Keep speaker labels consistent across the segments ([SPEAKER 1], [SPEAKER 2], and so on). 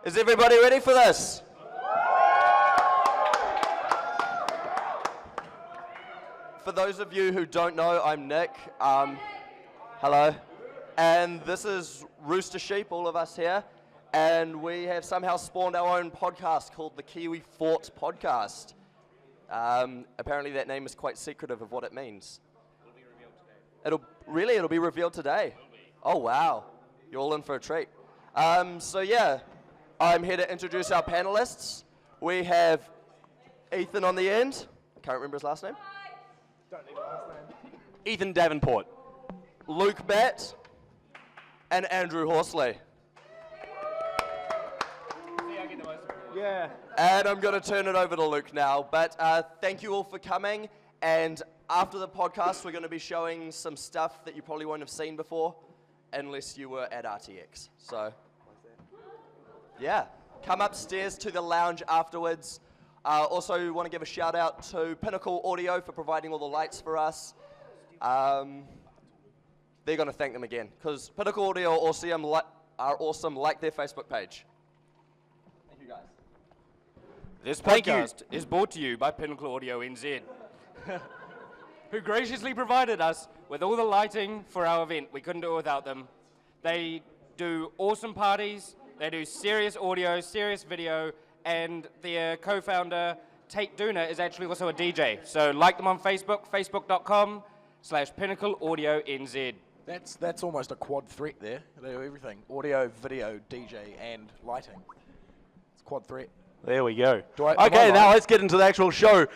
[SPEAKER 1] Is everybody ready for this? For those of you who don't know, I'm Nick. Hello. And this is Rooster Sheep, all of us here. And we have somehow spawned our own podcast called the Kiwi FORT Podcast. Apparently that name is quite secretive of what it means. It'll be revealed today. It'll be revealed today? Oh, wow. You're all in for a treat. So yeah, I'm here to introduce our panelists. We have Ethan on the end. Can't remember his last name.
[SPEAKER 2] Don't need a last name.
[SPEAKER 1] Ethan Davenport. Luke Batt. And Andrew Horsley.
[SPEAKER 2] Yeah.
[SPEAKER 1] And I'm going to turn it over to Luke now. But thank you all for coming. And after the podcast, we're going to be showing some stuff that you probably won't have seen before, unless you were at RTX. So, yeah. Come upstairs to the lounge afterwards. Also, want to give a shout out to Pinnacle Audio for providing all the lights for us. They're going to thank them again, because Pinnacle Audio are awesome, like their Facebook page. Thank you, guys.
[SPEAKER 3] This podcast is brought to you by Pinnacle Audio NZ, who graciously provided us with all the lighting for our event. We couldn't do it without them. They do awesome parties, they do serious audio, serious video, and their co-founder, Tate Dooner, is actually also a DJ. So like them on Facebook, facebook.com/Pinnacle Audio NZ.
[SPEAKER 2] That's almost a quad threat there. They do everything. Audio, video, DJ, and lighting. It's quad threat.
[SPEAKER 4] There we go.
[SPEAKER 2] Okay,
[SPEAKER 4] now let's get into the actual show.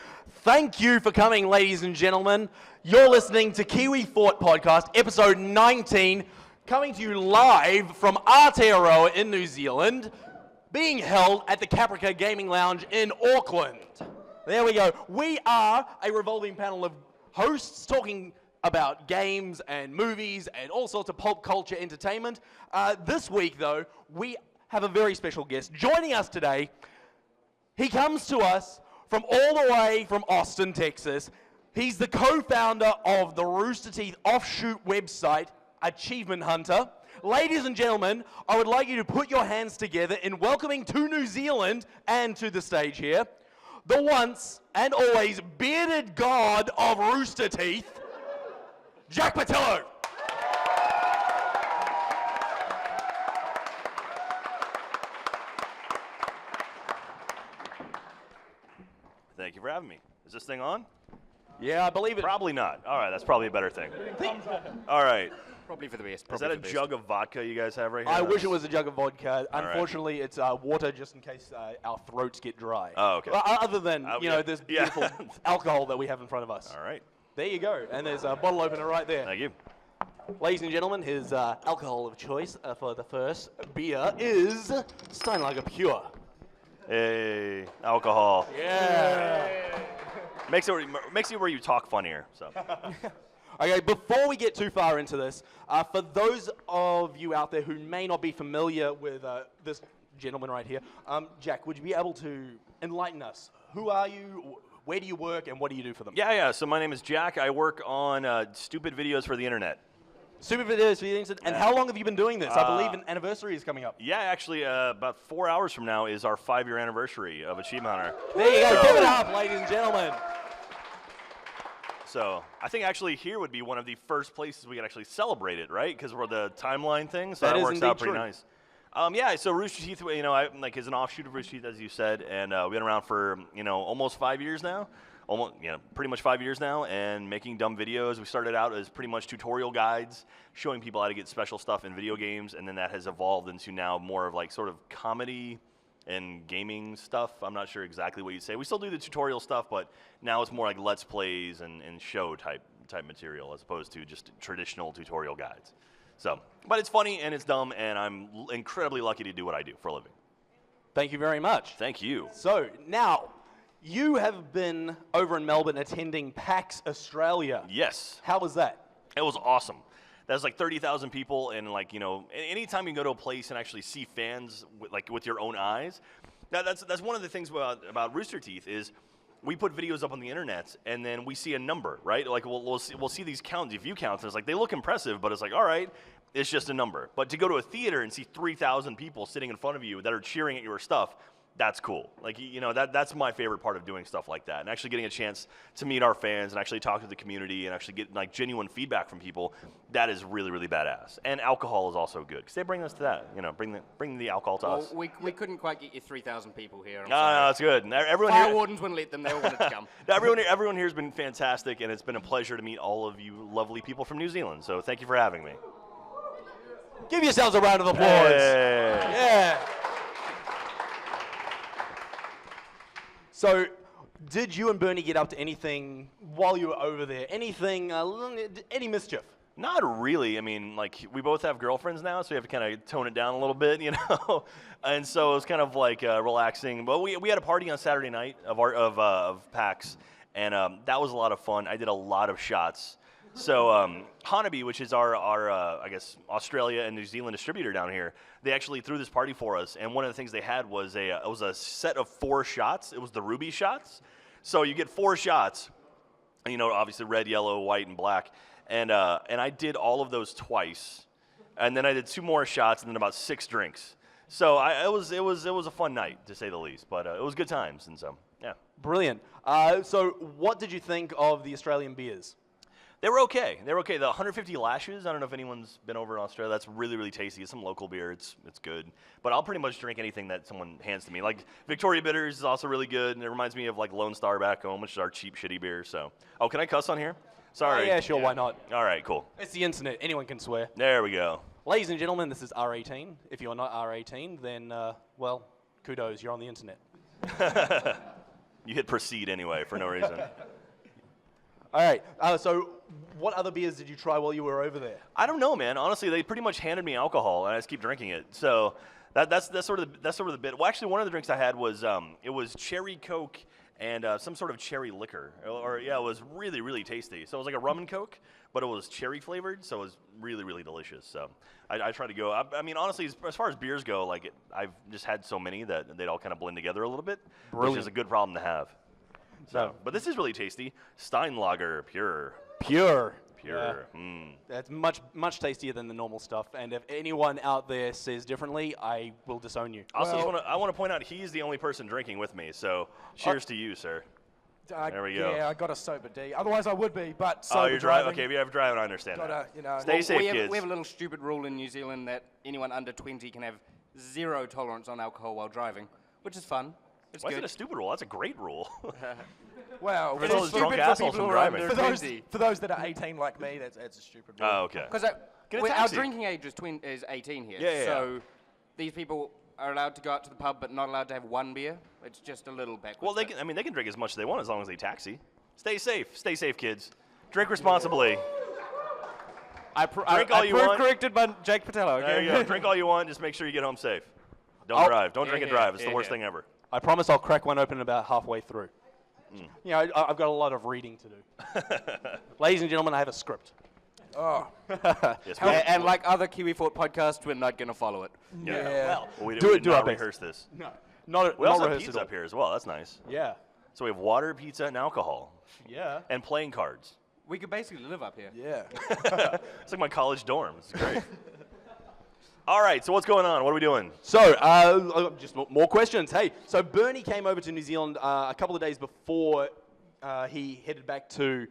[SPEAKER 4] Thank you for coming, ladies and gentlemen. You're listening to Kiwi FORT Podcast, Episode 19, coming to you live from RTearoa in New Zealand, being held at the Caprica Gaming Lounge in Auckland. There we go. We are a revolving panel of hosts talking about games and movies and all sorts of pulp culture entertainment. This week, though, we have a very special guest joining us today. He comes to us from all the way from Austin, Texas. He's the co-founder of the Rooster Teeth offshoot website, Achievement Hunter. Ladies and gentlemen, I would like you to put your hands together in welcoming to New Zealand and to the stage here, the once and always bearded god of Rooster Teeth, Jack Pattillo.
[SPEAKER 5] Thank you for having me. Is this thing on?
[SPEAKER 4] Yeah, I believe it.
[SPEAKER 5] Probably not. All right, that's probably a better thing. All right.
[SPEAKER 3] Probably for the best.
[SPEAKER 5] Is that a jug of vodka you guys have right here?
[SPEAKER 4] I wish it was a jug of vodka.
[SPEAKER 5] All right.
[SPEAKER 4] Unfortunately, it's water just in case our throats get dry.
[SPEAKER 5] Oh, okay.
[SPEAKER 4] Well, other than,
[SPEAKER 5] yeah.
[SPEAKER 4] this beautiful
[SPEAKER 5] Yeah.
[SPEAKER 4] alcohol that we have in front of us.
[SPEAKER 5] All right.
[SPEAKER 4] There you go. And there's a bottle opener right there.
[SPEAKER 5] Thank you.
[SPEAKER 4] Ladies and gentlemen, his alcohol of choice for the first beer is Steinlager Pure.
[SPEAKER 5] Hey, alcohol.
[SPEAKER 4] Yeah.
[SPEAKER 5] Makes it where you talk funnier. So.
[SPEAKER 4] Okay, before we get too far into this, for those of you out there who may not be familiar with this gentleman right here, Jack, would you be able to enlighten us? Who are you? Where do you work, and what do you do for them?
[SPEAKER 5] Yeah. So my name is Jack. I work on stupid videos for the internet.
[SPEAKER 4] Super videos for the internet. And how long have you been doing this? I believe an anniversary is coming up.
[SPEAKER 5] Yeah, actually, about 4 hours from now is our 5-year anniversary of Achievement Hunter.
[SPEAKER 4] There you go. Give it up, ladies and gentlemen.
[SPEAKER 5] So I think actually here would be one of the first places we could actually celebrate it, right? Because we're the timeline thing, so that works out pretty nice. Yeah, so Rooster Teeth, I is an offshoot of Rooster Teeth, as you said, and we've been around for almost 5 years now. Almost, pretty much 5 years now, and making dumb videos. We started out as pretty much tutorial guides, showing people how to get special stuff in video games, and then that has evolved into now more of like sort of comedy and gaming stuff. I'm not sure exactly what you'd say. We still do the tutorial stuff, but now it's more like Let's Plays and show type material as opposed to just traditional tutorial guides. So, but it's funny and it's dumb, and I'm incredibly lucky to do what I do for a living.
[SPEAKER 4] Thank you very much.
[SPEAKER 5] Thank you.
[SPEAKER 4] So, now, you have been over in Melbourne attending PAX Australia.
[SPEAKER 5] Yes.
[SPEAKER 4] How was that?
[SPEAKER 5] It was awesome. That's like 30,000 people, and anytime you can go to a place and actually see fans with your own eyes, that's one of the things about Rooster Teeth is we put videos up on the internet, and then we see a number, right? Like we'll see these view counts, and it's like they look impressive, but it's like, all right, It's just a number. But to go to a theater and see 3,000 people sitting in front of you that are cheering at your stuff, that's cool. Like, that's my favorite part of doing stuff like that. And actually getting a chance to meet our fans and actually talk to the community and actually get like genuine feedback from people, that is really, really badass. And alcohol is also good because they bring us to that. Bring the alcohol to us.
[SPEAKER 3] We couldn't quite get you 3,000 people here.
[SPEAKER 5] No, it's good. And everyone
[SPEAKER 3] Fire
[SPEAKER 5] here,
[SPEAKER 3] wardens wouldn't let them. They all wanted to come.
[SPEAKER 5] everyone here has been fantastic, and it's been a pleasure to meet all of you lovely people from New Zealand. So thank you for having me.
[SPEAKER 4] Give yourselves a round of applause.
[SPEAKER 5] Hey.
[SPEAKER 4] Yeah. So, did you and Bernie get up to anything while you were over there? Anything, any mischief?
[SPEAKER 5] Not really. I mean, like, we both have girlfriends now, so we have to kind of tone it down a little bit, And so it was kind of like relaxing. But we had a party on Saturday night of PAX, and that was a lot of fun. I did a lot of shots. So Hanabi, which is our I guess, Australia and New Zealand distributor down here, they actually threw this party for us. And one of the things they had was it was a set of 4 shots. It was the Ruby shots. So you get 4 shots, and, obviously red, yellow, white, and black. And I did all of those twice. And then I did 2 more shots and then about 6 drinks. So it was a fun night, to say the least. But it was good times. And so, yeah.
[SPEAKER 4] Brilliant. So what did you think of the Australian beers?
[SPEAKER 5] They were okay. The 150 Lashes, I don't know if anyone's been over in Australia. That's really, really tasty. It's some local beer. It's good. But I'll pretty much drink anything that someone hands to me. Like, Victoria Bitters is also really good, and it reminds me of, like, Lone Star back home, which is our cheap, shitty beer. So, can I cuss on here? Sorry.
[SPEAKER 4] Yeah, sure, why not?
[SPEAKER 5] All right, cool.
[SPEAKER 4] It's the internet. Anyone can swear.
[SPEAKER 5] There we go.
[SPEAKER 4] Ladies and gentlemen, this is R18. If you're not R18, then, well, kudos. You're on the internet.
[SPEAKER 5] You hit proceed anyway for no reason.
[SPEAKER 4] All right. So what other beers did you try while you were over there?
[SPEAKER 5] I don't know, man. Honestly, they pretty much handed me alcohol, and I just keep drinking it. So that's sort of the bit. Well, actually, one of the drinks I had was it was cherry Coke and some sort of cherry liquor. It was really, really tasty. So it was like a rum and Coke, but it was cherry flavored. So it was really, really delicious. So I tried to go. I mean, honestly, as far as beers go, like I've just had so many that they'd all kind of blend together a little bit, which is a good problem to have. So, but this is really tasty. Steinlager, pure. Yeah.
[SPEAKER 4] That's much tastier than the normal stuff. And if anyone out there says differently, I will disown you.
[SPEAKER 5] Also, I want to point out he's the only person drinking with me. So, cheers to you, sir. There we go.
[SPEAKER 2] Yeah, I got a sober D. Otherwise, I would be, but sober.
[SPEAKER 5] Oh, you're driving. Okay, if you have driving, I understand. Stay safe, kids.
[SPEAKER 3] We have a little stupid rule in New Zealand that anyone under 20 can have 0 tolerance on alcohol while driving, which is fun.
[SPEAKER 5] Why is it a stupid rule? That's a great rule.
[SPEAKER 2] Well,
[SPEAKER 5] for those drunk assholes from driving.
[SPEAKER 2] For those that are 18 like me, that's a stupid rule.
[SPEAKER 5] Oh, okay.
[SPEAKER 3] Because our drinking age is 18 here.
[SPEAKER 5] Yeah.
[SPEAKER 3] So these people are allowed to go out to the pub, but not allowed to have 1 beer. It's just a little backwards.
[SPEAKER 5] Well, they can drink as much as they want as long as they taxi. Stay safe, kids. Drink responsibly. Drink all you want.
[SPEAKER 3] Corrected by Jack Pattillo. Okay?
[SPEAKER 5] There you go. Drink all you want. Just make sure you get home safe. Don't drive. Don't drink and drive. It's the worst thing ever.
[SPEAKER 4] I promise I'll crack one open about halfway through. I've got a lot of reading to do. Ladies and gentlemen, I have a script.
[SPEAKER 2] Oh.
[SPEAKER 5] Yes,
[SPEAKER 3] and like other Kiwi FORT podcasts, we're not going to follow it.
[SPEAKER 5] Yeah. Well, we
[SPEAKER 4] do
[SPEAKER 5] not
[SPEAKER 4] our best.
[SPEAKER 5] rehearse this.
[SPEAKER 4] No,
[SPEAKER 5] We also have pizza up here as well. That's nice.
[SPEAKER 4] Yeah.
[SPEAKER 5] So we have water, pizza, and alcohol.
[SPEAKER 4] Yeah.
[SPEAKER 5] And playing cards.
[SPEAKER 3] We could basically live up here.
[SPEAKER 2] Yeah.
[SPEAKER 5] It's like my college dorm. It's great. All right, so what's going on? What are we doing?
[SPEAKER 4] So, just more questions. Hey, so Bernie came over to New Zealand a couple of days before he headed back to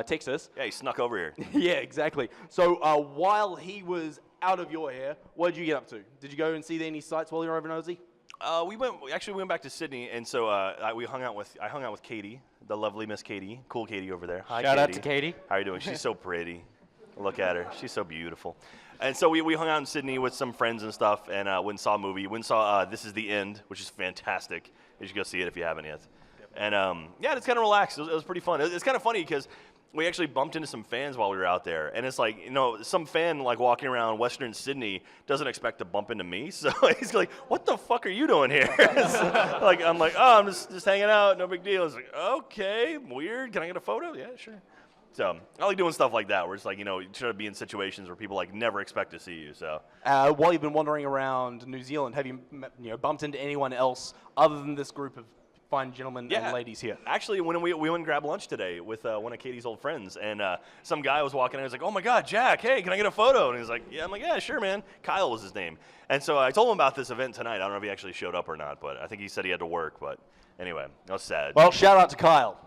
[SPEAKER 4] Texas.
[SPEAKER 5] Yeah, he snuck over here.
[SPEAKER 4] Yeah, exactly. So while he was out of your hair, what did you get up to? Did you go and see any sights while you were over in Aussie?
[SPEAKER 5] We went back to Sydney, and so I hung out with Katie, the lovely Miss Katie, cool Katie over there. Hi,
[SPEAKER 3] Shout
[SPEAKER 5] Katie.
[SPEAKER 3] out to Katie.
[SPEAKER 5] How are you doing? She's so pretty. Look at her. She's so beautiful. And so we hung out in Sydney with some friends and stuff, and went and saw a movie. Went and saw This Is the End, which is fantastic. You should go see it if you haven't yet. Yep. And it's kind of relaxed. It was pretty fun. It's kind of funny because we actually bumped into some fans while we were out there, and it's like, some fan like walking around Western Sydney doesn't expect to bump into me, so he's like, "What the fuck are you doing here?" I'm like, "Oh, I'm just hanging out. No big deal." It's like, "Okay, weird. Can I get a photo?" Yeah, sure. So I like doing stuff like that, where it's like, you try to be in situations where people like never expect to see you. So
[SPEAKER 4] while you've been wandering around New Zealand, have you bumped into anyone else other than this group of fine gentlemen and ladies here?
[SPEAKER 5] Actually, when we went and grabbed lunch today with one of Katie's old friends, and some guy was walking in, and was like, "Oh my God, Jack, hey, can I get a photo?" And he's like, "Yeah." I'm like, "Yeah, sure, man." Kyle was his name. And so I told him about this event tonight. I don't know if he actually showed up or not, but I think he said he had to work. But anyway, that was sad.
[SPEAKER 4] Well, shout out to Kyle.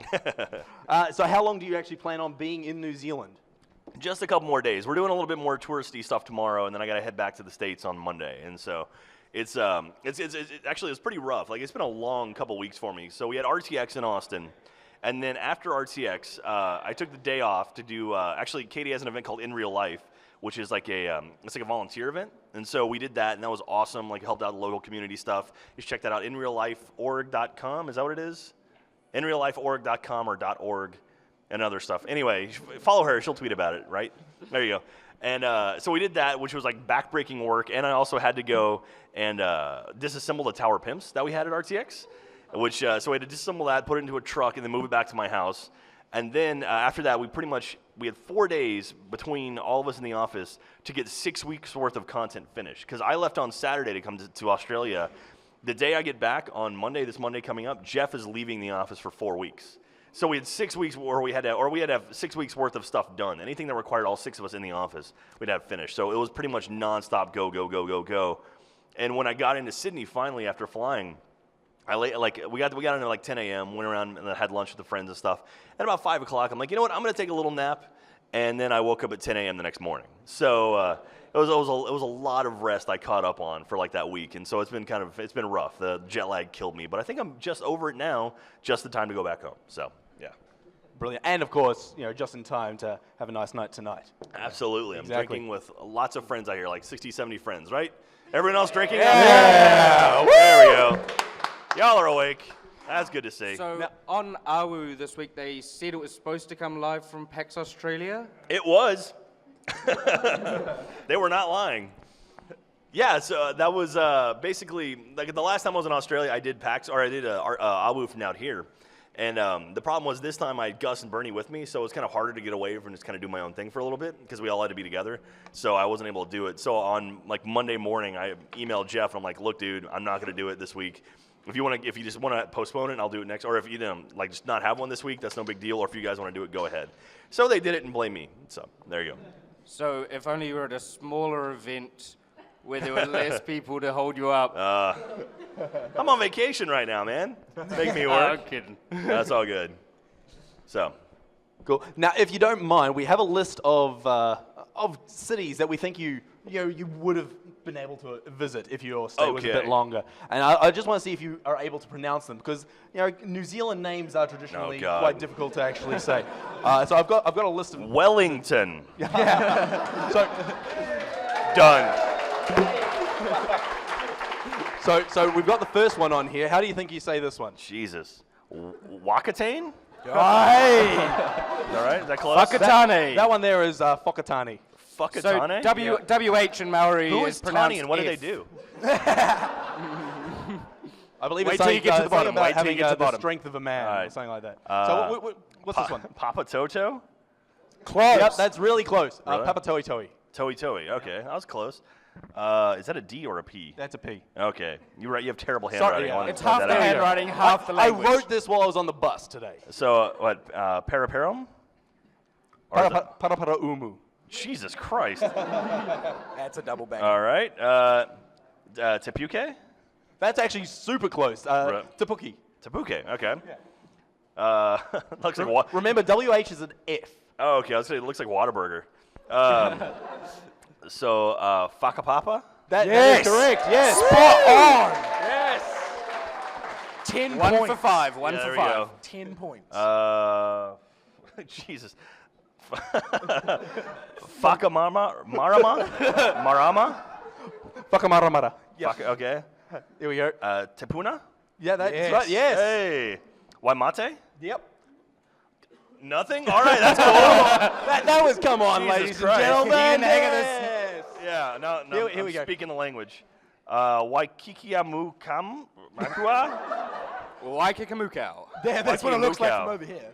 [SPEAKER 4] So how long do you actually plan on being in New Zealand?
[SPEAKER 5] Just a couple more days. We're doing a little bit more touristy stuff tomorrow, and then I got to head back to the States on Monday. And so it's pretty rough. Like, it's been a long couple weeks for me. So we had RTX in Austin, and then after RTX, I took the day off to do. Actually, Katie has an event called In Real Life, which is like it's like a volunteer event. And so we did that, and that was awesome. Like, helped out the local community stuff. You should check that out. InRealLifeOrg.com. Is that what it is? InRealLifeOrg.com or .org. And other stuff. Anyway, follow her. She'll tweet about it, right? There you go. And so we did that, which was like backbreaking work. And I also had to go and disassemble the tower pimps that we had at RTX, which so we had to disassemble that, put it into a truck, and then move it back to my house. And then after that, we had 4 days between all of us in the office to get 6 weeks worth of content finished. Because I left on Saturday to come to Australia. The day I get back on Monday, this Monday coming up, Jeff is leaving the office for 4 weeks. So we had 6 weeks where we had to have 6 weeks worth of stuff done. Anything that required all 6 of us in the office, we'd have finished. So it was pretty much nonstop go, go, go, go, go. And when I got into Sydney finally after flying, we got into like 10 a.m., went around and had lunch with the friends and stuff. And about 5 o'clock, I'm like, you know what? I'm going to take a little nap. And then I woke up at 10 a.m. the next morning. So it was a lot of rest I caught up on for like that week. And so it's been rough. The jet lag killed me, but I think I'm just over it now. Just the time to go back home. So.
[SPEAKER 4] Brilliant. And, of course, just in time to have a nice night tonight.
[SPEAKER 5] Absolutely.
[SPEAKER 4] Exactly.
[SPEAKER 5] I'm drinking with lots of friends out here, like 60, 70 friends, right? Everyone else drinking?
[SPEAKER 4] Yeah.
[SPEAKER 5] There we go. Y'all are awake. That's good to see.
[SPEAKER 3] So on Awu this week, they said it was supposed to come live from PAX Australia.
[SPEAKER 5] It was. They were not lying. Yeah, so that was basically, like the last time I was in Australia, I did PAX, or I did Awu from out here. And the problem was this time I had Gus and Bernie with me, so it was kind of harder to get away from just kind of do my own thing for a little bit because we all had to be together. So I wasn't able to do it. So on like Monday morning, I emailed Jeff and I'm like, "Look, dude, I'm not going to do it this week. If you just want to postpone it, I'll do it next. Or if you like just not have one this week, that's no big deal. Or if you guys want to do it, go ahead." So they did it and blame me. So there you go.
[SPEAKER 3] So if only you were at a smaller event where there were less people to hold you up.
[SPEAKER 5] I'm on vacation right now, man. Make me work.
[SPEAKER 3] I'm kidding.
[SPEAKER 5] That's all good. So,
[SPEAKER 4] cool. Now, if you don't mind, we have a list of cities that we think you would have been able to visit if your stay was a bit longer. And I just want to see if you are able to pronounce them because New Zealand names are traditionally quite difficult to actually say. So I've got a list of
[SPEAKER 5] Wellington.
[SPEAKER 4] Yeah. So
[SPEAKER 5] done.
[SPEAKER 4] So we've got the first one on here. How do you think you say this one?
[SPEAKER 5] Jesus. Wakatane?
[SPEAKER 4] Hey!
[SPEAKER 5] All right, is that close?
[SPEAKER 3] Whakatane.
[SPEAKER 4] That one there is Whakatane.
[SPEAKER 5] Whakatane?
[SPEAKER 3] So WH in Maori
[SPEAKER 5] Who
[SPEAKER 3] is
[SPEAKER 5] is
[SPEAKER 3] pronounced
[SPEAKER 5] Tani and what
[SPEAKER 3] F.
[SPEAKER 5] did they do?
[SPEAKER 4] I believe
[SPEAKER 3] Wait
[SPEAKER 4] it's
[SPEAKER 3] till you get to the bottom.
[SPEAKER 4] about
[SPEAKER 3] Wait till
[SPEAKER 4] having
[SPEAKER 3] you get to the
[SPEAKER 4] the
[SPEAKER 3] bottom.
[SPEAKER 4] strength of a man,
[SPEAKER 5] All right.
[SPEAKER 4] or something like that. So what's this one?
[SPEAKER 5] Papa Toto?
[SPEAKER 4] Close. Yep, that's really close.
[SPEAKER 5] Really?
[SPEAKER 4] Papa Toi Toi.
[SPEAKER 5] Toi Toi. Okay, that was close. Is that a D or a P?
[SPEAKER 4] That's a P.
[SPEAKER 5] Okay, you're right. You have terrible handwriting.
[SPEAKER 4] yeah.
[SPEAKER 5] I wanted
[SPEAKER 3] It's
[SPEAKER 5] to point
[SPEAKER 3] half
[SPEAKER 5] that
[SPEAKER 3] the
[SPEAKER 5] out.
[SPEAKER 3] handwriting, half the language.
[SPEAKER 4] I wrote this while I was on the bus today.
[SPEAKER 5] So what? Paraparum? Or is it-
[SPEAKER 4] Para umu.
[SPEAKER 5] Jesus Christ!
[SPEAKER 2] That's a double bang.
[SPEAKER 5] All right. Tepuke?
[SPEAKER 4] That's actually super close. Tapuki.
[SPEAKER 5] Tepuke. Okay. Looks like what?
[SPEAKER 4] Remember, WH is an F.
[SPEAKER 5] Oh, okay. I was saying it looks like Whataburger. So Whakapapa?
[SPEAKER 4] That is correct. Yes.
[SPEAKER 2] Spot on.
[SPEAKER 4] Yes.
[SPEAKER 2] 10
[SPEAKER 3] 1
[SPEAKER 2] points.
[SPEAKER 3] for 5. One
[SPEAKER 5] Yeah,
[SPEAKER 3] for
[SPEAKER 5] there we
[SPEAKER 3] 5.
[SPEAKER 5] go.
[SPEAKER 2] 10 points.
[SPEAKER 5] Jesus. Marama?
[SPEAKER 4] Whakamaramara.
[SPEAKER 5] Fuck, okay.
[SPEAKER 4] Here we go.
[SPEAKER 5] Tepuna?
[SPEAKER 4] Yeah, that's
[SPEAKER 2] Yes.
[SPEAKER 4] right. Yes.
[SPEAKER 5] Hey. Waimate?
[SPEAKER 4] Yep.
[SPEAKER 5] Nothing? All right, that's cool.
[SPEAKER 4] That was, come on,
[SPEAKER 5] Jesus
[SPEAKER 4] ladies
[SPEAKER 5] Christ.
[SPEAKER 4] and gentlemen.
[SPEAKER 3] You didn't hang of this.
[SPEAKER 4] Yes.
[SPEAKER 5] Yeah, no,
[SPEAKER 4] Here
[SPEAKER 5] I'm
[SPEAKER 4] we go.
[SPEAKER 5] speaking the language. Waikikiamu Kam? Makua?
[SPEAKER 3] Waikikamukau.
[SPEAKER 2] Yeah, that's what it looks like
[SPEAKER 5] Mukau.
[SPEAKER 2] from over here.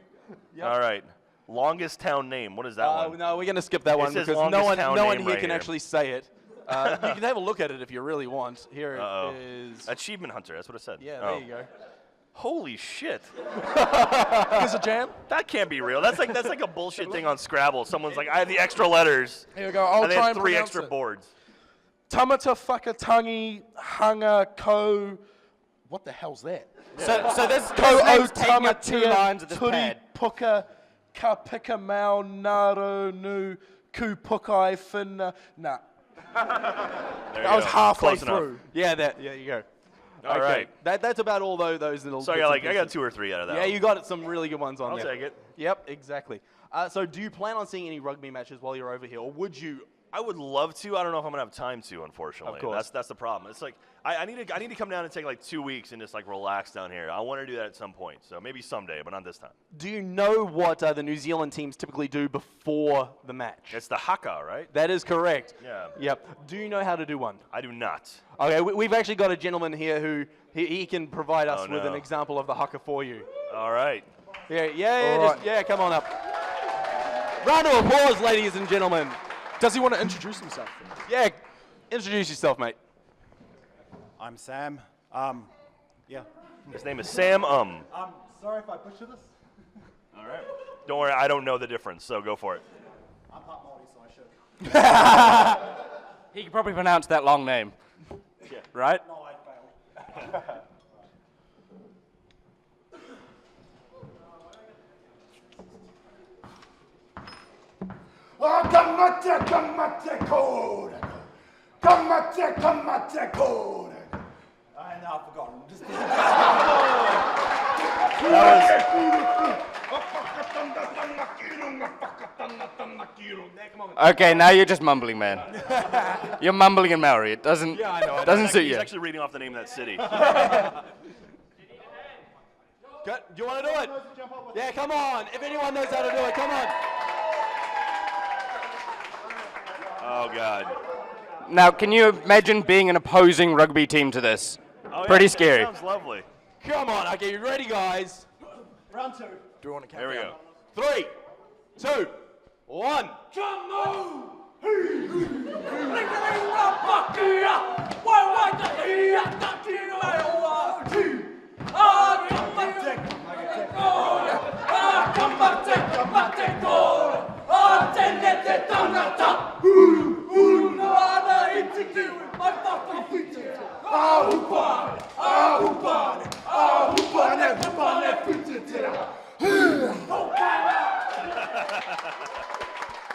[SPEAKER 5] All right. Longest town name. What is that one?
[SPEAKER 4] No, we're going to skip that one
[SPEAKER 5] says
[SPEAKER 4] because no
[SPEAKER 5] longest
[SPEAKER 4] one
[SPEAKER 5] town
[SPEAKER 4] here
[SPEAKER 5] name
[SPEAKER 4] can
[SPEAKER 5] right here.
[SPEAKER 4] actually say it. You can have a look at it if you really want. Here
[SPEAKER 5] Uh-oh.
[SPEAKER 4] it is.
[SPEAKER 5] Achievement Hunter. That's what it said.
[SPEAKER 4] Yeah, there you go.
[SPEAKER 5] Holy shit.
[SPEAKER 2] There's a jam.
[SPEAKER 5] That can't be real. That's like a bullshit thing on Scrabble. Someone's like, I have the extra letters.
[SPEAKER 2] Here we go. I'll
[SPEAKER 5] and they
[SPEAKER 2] try
[SPEAKER 5] have
[SPEAKER 2] and
[SPEAKER 5] 3
[SPEAKER 2] pronounce
[SPEAKER 5] extra
[SPEAKER 2] it.
[SPEAKER 5] boards.
[SPEAKER 2] Tamata whakatangi hanga ko. What the hell's that?
[SPEAKER 3] So this
[SPEAKER 2] Ko o
[SPEAKER 3] name's taking up 2 lines of this
[SPEAKER 2] turi
[SPEAKER 3] pad.
[SPEAKER 2] puka ka pika mau naro nu ku pukai finna. Nah.
[SPEAKER 5] There you
[SPEAKER 2] That was
[SPEAKER 5] go.
[SPEAKER 2] halfway
[SPEAKER 5] Close enough.
[SPEAKER 2] through.
[SPEAKER 4] Yeah, there you go.
[SPEAKER 5] All right.
[SPEAKER 4] That's about all those little.
[SPEAKER 5] So I
[SPEAKER 4] bits
[SPEAKER 5] got
[SPEAKER 4] and
[SPEAKER 5] I got
[SPEAKER 4] pieces.
[SPEAKER 5] 2 or 3 out of that.
[SPEAKER 4] Yeah, you got some really good ones on
[SPEAKER 5] I'll
[SPEAKER 4] there.
[SPEAKER 5] take it.
[SPEAKER 4] Yep, exactly. So do you plan on seeing any rugby matches while you're over here, or would you?
[SPEAKER 5] I would love to. I don't know if I'm gonna have time to, unfortunately.
[SPEAKER 4] Of course.
[SPEAKER 5] That's the problem. It's like I need to come down and take like 2 weeks and just like relax down here. I want to do that at some point. So maybe someday, but not this time.
[SPEAKER 4] Do you know what the New Zealand teams typically do before the match?
[SPEAKER 5] It's the haka, right?
[SPEAKER 4] That is correct.
[SPEAKER 5] Yeah.
[SPEAKER 4] Yep. Do you know how to do one?
[SPEAKER 5] I do not.
[SPEAKER 4] Okay, we've actually got a gentleman here who he can provide us
[SPEAKER 5] Oh,
[SPEAKER 4] with
[SPEAKER 5] no.
[SPEAKER 4] an example of the haka for you.
[SPEAKER 5] All right.
[SPEAKER 4] Yeah,
[SPEAKER 2] All right.
[SPEAKER 4] come on up. Round of applause, ladies and gentlemen.
[SPEAKER 2] Does he want to introduce himself?
[SPEAKER 4] Yeah, introduce yourself, mate.
[SPEAKER 6] I'm Sam. Yeah.
[SPEAKER 5] His name is Sam.
[SPEAKER 6] Sorry if I butcher this.
[SPEAKER 5] All right. Don't worry. I don't know the difference, so go for it.
[SPEAKER 6] I'm part Māori, so I should.
[SPEAKER 3] He can probably pronounce that long name.
[SPEAKER 5] Yeah.
[SPEAKER 3] Right?
[SPEAKER 6] No, I failed. I now forgotten. Just
[SPEAKER 3] Okay, now you're just mumbling, man. You're mumbling in Maori. It doesn't
[SPEAKER 4] I know.
[SPEAKER 3] doesn't suit
[SPEAKER 5] He's
[SPEAKER 3] you.
[SPEAKER 5] actually reading off the name of that city.
[SPEAKER 4] Good. Do you want to do it? Yeah, come on. If anyone knows how to do it, come on.
[SPEAKER 5] Oh God.
[SPEAKER 3] Now, can you imagine being an opposing rugby team to this?
[SPEAKER 5] Oh, yeah,
[SPEAKER 3] Pretty
[SPEAKER 5] that
[SPEAKER 3] scary.
[SPEAKER 5] Sounds lovely.
[SPEAKER 4] Come on. Okay, you ready, guys?
[SPEAKER 6] round 2.
[SPEAKER 2] Do you want to count
[SPEAKER 5] There we
[SPEAKER 2] down?
[SPEAKER 5] go.
[SPEAKER 4] 3, 2, 1.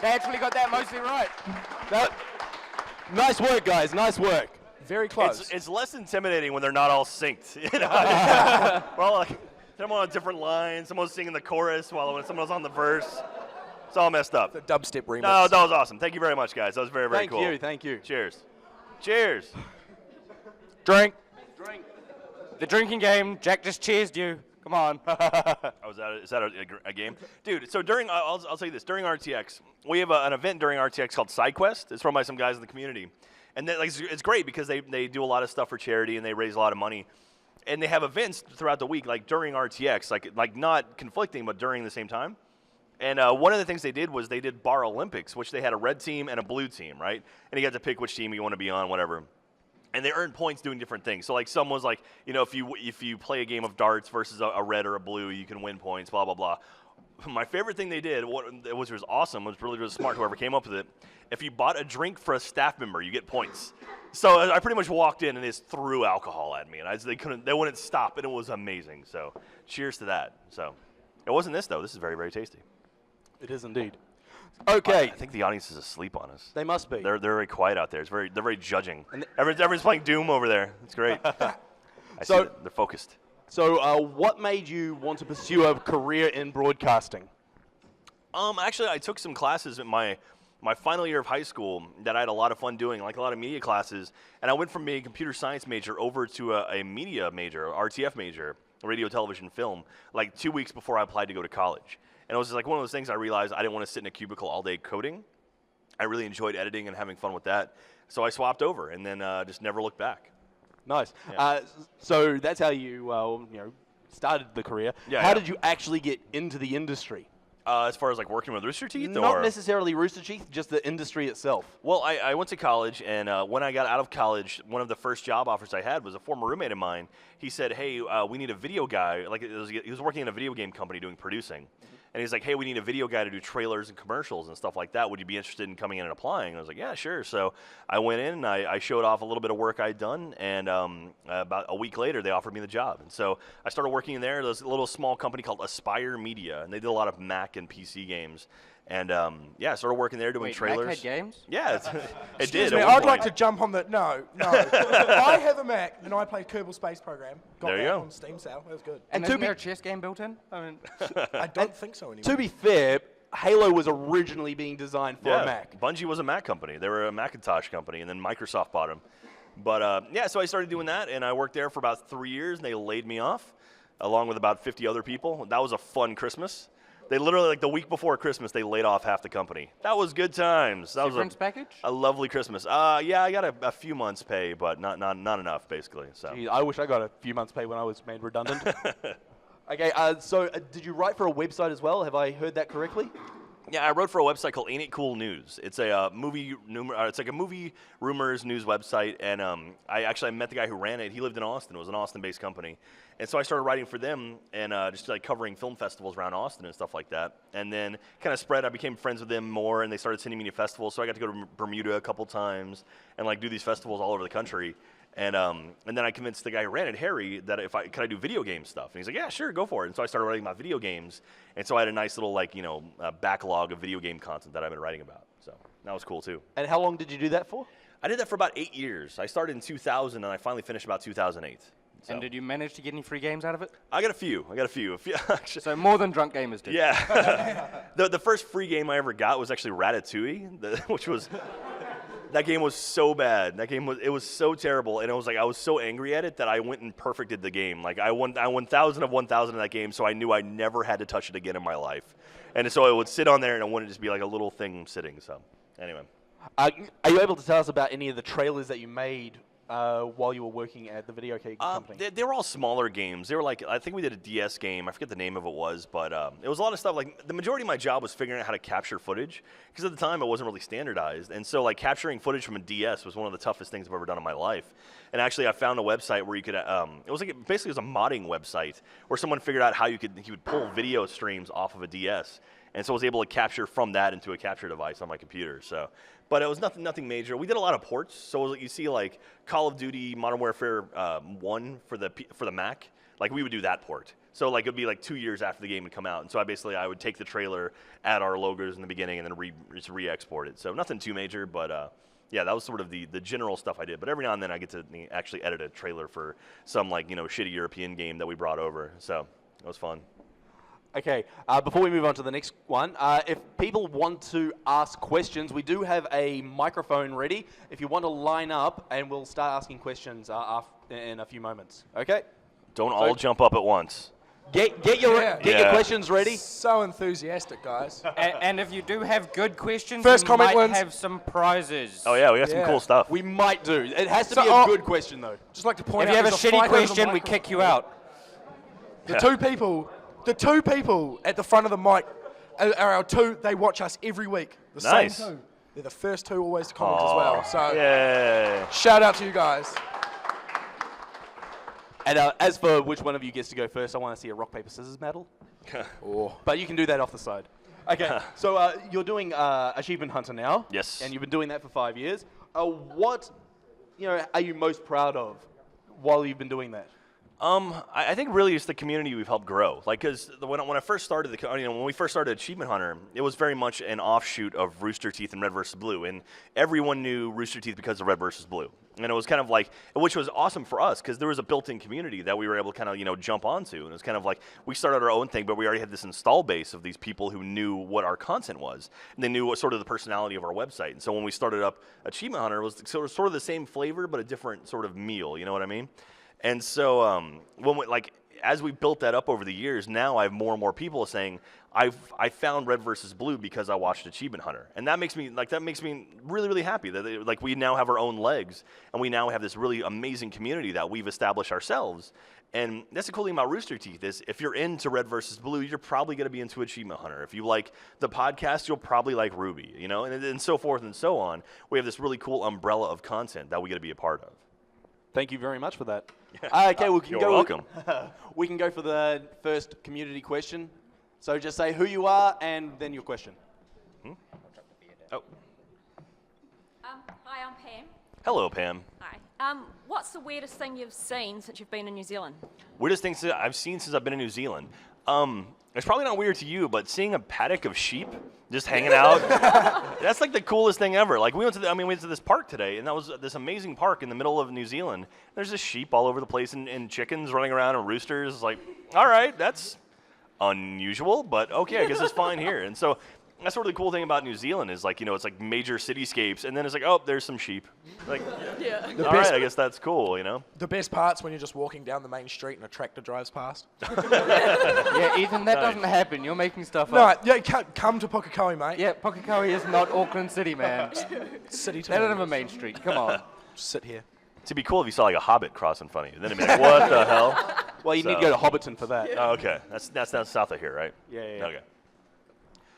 [SPEAKER 3] They actually got that mostly right.
[SPEAKER 4] Nice work, guys. Nice work.
[SPEAKER 2] Very close.
[SPEAKER 5] It's less intimidating when they're not all synced. You know? We're all like, someone on a different line, someone's singing the chorus while when someone's on the verse. It's all messed up.
[SPEAKER 2] The dubstep remix.
[SPEAKER 5] No, that was awesome. Thank you very much, guys. That was very, very cool.
[SPEAKER 4] Thank you.
[SPEAKER 5] Cheers. Cheers.
[SPEAKER 3] Drink. The drinking game. Jack just cheersed you. Come on.
[SPEAKER 5] Oh, is that a game? Dude, so I'll say this, during RTX, we have an event during RTX called SideQuest. It's run by some guys in the community. And it's great because they do a lot of stuff for charity and they raise a lot of money. And they have events throughout the week, like during RTX, like not conflicting, but during the same time. And one of the things they did was they did Bar Olympics, which they had a red team and a blue team, right? And you got to pick which team you want to be on, whatever. And they earned points doing different things. So like some was like, you know, if you play a game of darts versus a red or a blue, you can win points, blah, blah, blah. My favorite thing they did, which was awesome, was really smart, whoever came up with it. If you bought a drink for a staff member, you get points. So I pretty much walked in and they just threw alcohol at me, and they wouldn't stop, and it was amazing. So cheers to that. So it wasn't this though. This is very, very tasty.
[SPEAKER 4] It is indeed. Okay.
[SPEAKER 5] I think the audience is asleep on us.
[SPEAKER 4] They must be.
[SPEAKER 5] They're very quiet out there. They're very judging. Everyone's playing Doom over there. It's great. I see that. They're focused.
[SPEAKER 4] So, what made you want to pursue a career in broadcasting?
[SPEAKER 5] Actually, I took some classes in my final year of high school that I had a lot of fun doing, like a lot of media classes. And I went from being a computer science major over to a media major, RTF major, radio, television, film, like 2 weeks before I applied to go to college. And it was just like one of those things I realized I didn't want to sit in a cubicle all day coding. I really enjoyed editing and having fun with that. So I swapped over and then just never looked back.
[SPEAKER 4] Nice.
[SPEAKER 5] Yeah.
[SPEAKER 4] So that's how you started the career.
[SPEAKER 5] Yeah,
[SPEAKER 4] How
[SPEAKER 5] yeah.
[SPEAKER 4] did you actually get into the industry?
[SPEAKER 5] As far as like working with Rooster Teeth?
[SPEAKER 4] Not necessarily Rooster Teeth, just the industry itself.
[SPEAKER 5] Well, I went to college, and when I got out of college, one of the first job offers I had was a former roommate of mine. He said, hey, we need a video guy. Like he was working in a video game company doing producing. And he's like, hey, we need a video guy to do trailers and commercials and stuff like that. Would you be interested in coming in and applying? And I was like, yeah, sure. So I went in, and I showed off a little bit of work I'd done, and about a week later, they offered me the job. And so I started working in there. There's a little small company called Aspire Media, and they did a lot of Mac and PC games. And I started working there doing trailers.
[SPEAKER 3] Mac had games?
[SPEAKER 5] Yeah, it
[SPEAKER 6] Excuse
[SPEAKER 5] did.
[SPEAKER 6] me, I'd like to jump on the... No. I have a Mac, and I play Kerbal Space Program. Got
[SPEAKER 5] There you
[SPEAKER 6] that
[SPEAKER 5] go.
[SPEAKER 6] on Steam sale. That was good.
[SPEAKER 3] And isn't there a chess game built in? I mean,
[SPEAKER 6] I don't think so anymore.
[SPEAKER 4] To be fair, Halo was originally being designed for a Mac.
[SPEAKER 5] Bungie was a Mac company. They were a Macintosh company, and then Microsoft bought them. But so I started doing that, and I worked there for about 3 years, and they laid me off, along with about 50 other people. That was a fun Christmas. They literally, like the week before Christmas, they laid off half the company. That was good times. That
[SPEAKER 3] severance package?
[SPEAKER 5] A lovely Christmas. Yeah, I got a few months' pay, but not enough, basically. So.
[SPEAKER 4] Gee, I wish I got a few months' pay when I was made redundant. Okay, so did you write for a website as well? Have I heard that correctly?
[SPEAKER 5] Yeah, I wrote for a website called Ain't It Cool News. It's a it's like a movie rumors news website, and I met the guy who ran it. He lived in Austin. It was an Austin-based company, and so I started writing for them and just like covering film festivals around Austin and stuff like that. And then kind of spread. I became friends with them more, and they started sending me to festivals. So I got to go to Bermuda a couple times and like do these festivals all over the country. And then I convinced the guy who ran it, Harry, that could I do video game stuff? And he's like, yeah, sure, go for it. And so I started writing about video games. And so I had a nice little backlog of video game content that I've been writing about. So that was cool too.
[SPEAKER 4] And how long did you do that for?
[SPEAKER 5] I did that for about 8 years. I started in 2000, and I finally finished about 2008. So.
[SPEAKER 3] And did you manage to get any free games out of it?
[SPEAKER 5] I got a few.
[SPEAKER 3] So more than drunk gamers did.
[SPEAKER 5] Yeah. the first free game I ever got was actually Ratatouille, which was... That game was so bad. It was so terrible, and it was like I was so angry at it that I went and perfected the game. Like I won 1,000 of 1,000 in that game, so I knew I never had to touch it again in my life. And so it would sit on there, and it wouldn't just be like a little thing sitting. So anyway,
[SPEAKER 4] are you able to tell us about any of the trailers that you made while you were working at the video game company?
[SPEAKER 5] They were all smaller games. They were like, I think we did a DS game. I forget the name of it was, but it was a lot of stuff. Like the majority of my job was figuring out how to capture footage because at the time it wasn't really standardized. And so like capturing footage from a DS was one of the toughest things I've ever done in my life. And actually I found a website where you could, it was like basically it was a modding website where someone figured out how he would pull video streams off of a DS. And so I was able to capture from that into a capture device on my computer. So, but it was nothing major. We did a lot of ports. So you see like Call of Duty Modern Warfare 1 for the Mac. Like we would do that port. So like it'd be like 2 years after the game would come out. And so I would take the trailer, add our logos in the beginning, and then re-export it. So nothing too major, but yeah, that was sort of the general stuff I did. But every now and then I get to actually edit a trailer for some like shitty European game that we brought over. So it was fun.
[SPEAKER 4] Okay, before we move on to the next one, if people want to ask questions, we do have a microphone ready. If you want to line up, and we'll start asking questions in a few moments. Okay?
[SPEAKER 5] Don't all jump up at once.
[SPEAKER 4] Get your questions ready.
[SPEAKER 6] So enthusiastic, guys.
[SPEAKER 3] And if you do have good questions,
[SPEAKER 6] First
[SPEAKER 3] you
[SPEAKER 6] comment
[SPEAKER 3] might
[SPEAKER 6] wins.
[SPEAKER 3] have some prizes.
[SPEAKER 5] Oh yeah, we got some cool stuff.
[SPEAKER 4] We might do. It has to
[SPEAKER 6] So,
[SPEAKER 4] be a good question, though.
[SPEAKER 6] Just like to point
[SPEAKER 3] If
[SPEAKER 6] out,
[SPEAKER 3] you have a
[SPEAKER 6] there's
[SPEAKER 3] shitty
[SPEAKER 6] fight over the
[SPEAKER 3] question, we
[SPEAKER 6] microphone.
[SPEAKER 3] kick you out.
[SPEAKER 6] The two people at the front of the mic are our two. They watch us every week. The
[SPEAKER 5] Nice.
[SPEAKER 6] same two. They're the first two always to comment as well. So
[SPEAKER 5] Yeah.
[SPEAKER 6] shout out to you guys.
[SPEAKER 4] And as for which one of you gets to go first, I want to see a rock, paper, scissors battle. But you can do that off the side. Okay, so you're doing Achievement Hunter now.
[SPEAKER 5] Yes.
[SPEAKER 4] And you've been doing that for 5 years. What are you most proud of while you've been doing that?
[SPEAKER 5] I think really it's the community we've helped grow. Like, because when I first started when we first started Achievement Hunter, it was very much an offshoot of Rooster Teeth and Red vs. Blue, and everyone knew Rooster Teeth because of Red vs. Blue. And it was kind of like, which was awesome for us because there was a built-in community that we were able to kind of jump onto, and it was kind of like we started our own thing, but we already had this install base of these people who knew what our content was, and they knew what sort of the personality of our website. And so when we started up Achievement Hunter, it was sort of the same flavor but a different sort of meal. You know what I mean? And so when as we built that up over the years, now I have more and more people saying, I found Red versus Blue because I watched Achievement Hunter, and that makes me really, really happy that we now have our own legs, and we now have this really amazing community that we've established ourselves. And that's the cool thing about Rooster Teeth is if you're into Red versus Blue, you're probably going to be into Achievement Hunter. If you like the podcast, you'll probably like Ruby, and so forth and so on. We have this really cool umbrella of content that we get to be a part of.
[SPEAKER 4] Thank you very much for that. Okay,
[SPEAKER 5] You're welcome.
[SPEAKER 4] We can go for the first community question. So just say who you are and then your question.
[SPEAKER 5] Oh.
[SPEAKER 7] Hi, I'm Pam.
[SPEAKER 5] Hello, Pam.
[SPEAKER 7] Hi. What's the weirdest thing you've seen since you've been in New Zealand?
[SPEAKER 5] Weirdest things that I've seen since I've been in New Zealand. It's probably not weird to you, but seeing a paddock of sheep just hanging out, that's like the coolest thing ever. Like we went to this park today, and that was this amazing park in the middle of New Zealand. There's just sheep all over the place and chickens running around and roosters. Like, all right, that's unusual, but okay, I guess it's fine here. And so that's sort of the cool thing about New Zealand is it's like major cityscapes, and then it's like, oh, there's some sheep. Like, all right, I guess that's cool,
[SPEAKER 6] The best part's when you're just walking down the main street and a tractor drives past.
[SPEAKER 3] Yeah, Ethan, that doesn't happen. You're making stuff
[SPEAKER 6] No,
[SPEAKER 3] up.
[SPEAKER 6] yeah, come to Pukekohe, mate.
[SPEAKER 3] Yeah, Pukekohe is not Auckland City, man.
[SPEAKER 6] City
[SPEAKER 3] They don't have a main street. Come on.
[SPEAKER 6] Sit here.
[SPEAKER 5] It'd be cool if you saw like a hobbit cross in front of you. Then it'd be like, what the hell?
[SPEAKER 4] Well, you need to go to Hobbiton for that.
[SPEAKER 5] Oh, okay, that's down south of here, right?
[SPEAKER 4] Yeah.
[SPEAKER 5] Okay.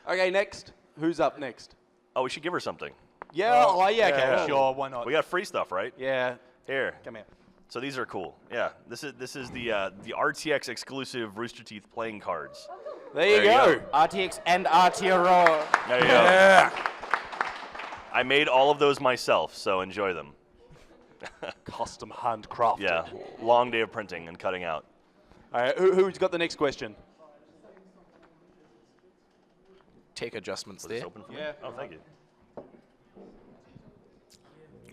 [SPEAKER 4] Okay, next. Who's up next?
[SPEAKER 5] Oh, we should give her something.
[SPEAKER 4] Yeah, okay,
[SPEAKER 5] yeah.
[SPEAKER 4] sure, why not?
[SPEAKER 5] We got free stuff, right?
[SPEAKER 4] Yeah,
[SPEAKER 5] Here.
[SPEAKER 4] come here.
[SPEAKER 5] So these are cool. Yeah, this is the RTX exclusive Rooster Teeth playing cards.
[SPEAKER 4] There you go.
[SPEAKER 3] RTX and RTearoa.
[SPEAKER 5] There you go.
[SPEAKER 6] Yeah.
[SPEAKER 5] I made all of those myself, so enjoy them.
[SPEAKER 4] Custom handcrafted.
[SPEAKER 5] Yeah, long day of printing and cutting out.
[SPEAKER 4] All right, who's got the next question?
[SPEAKER 6] Tech adjustments
[SPEAKER 5] Was this
[SPEAKER 6] there.
[SPEAKER 5] open for me?
[SPEAKER 4] Yeah.
[SPEAKER 5] Oh, thank you.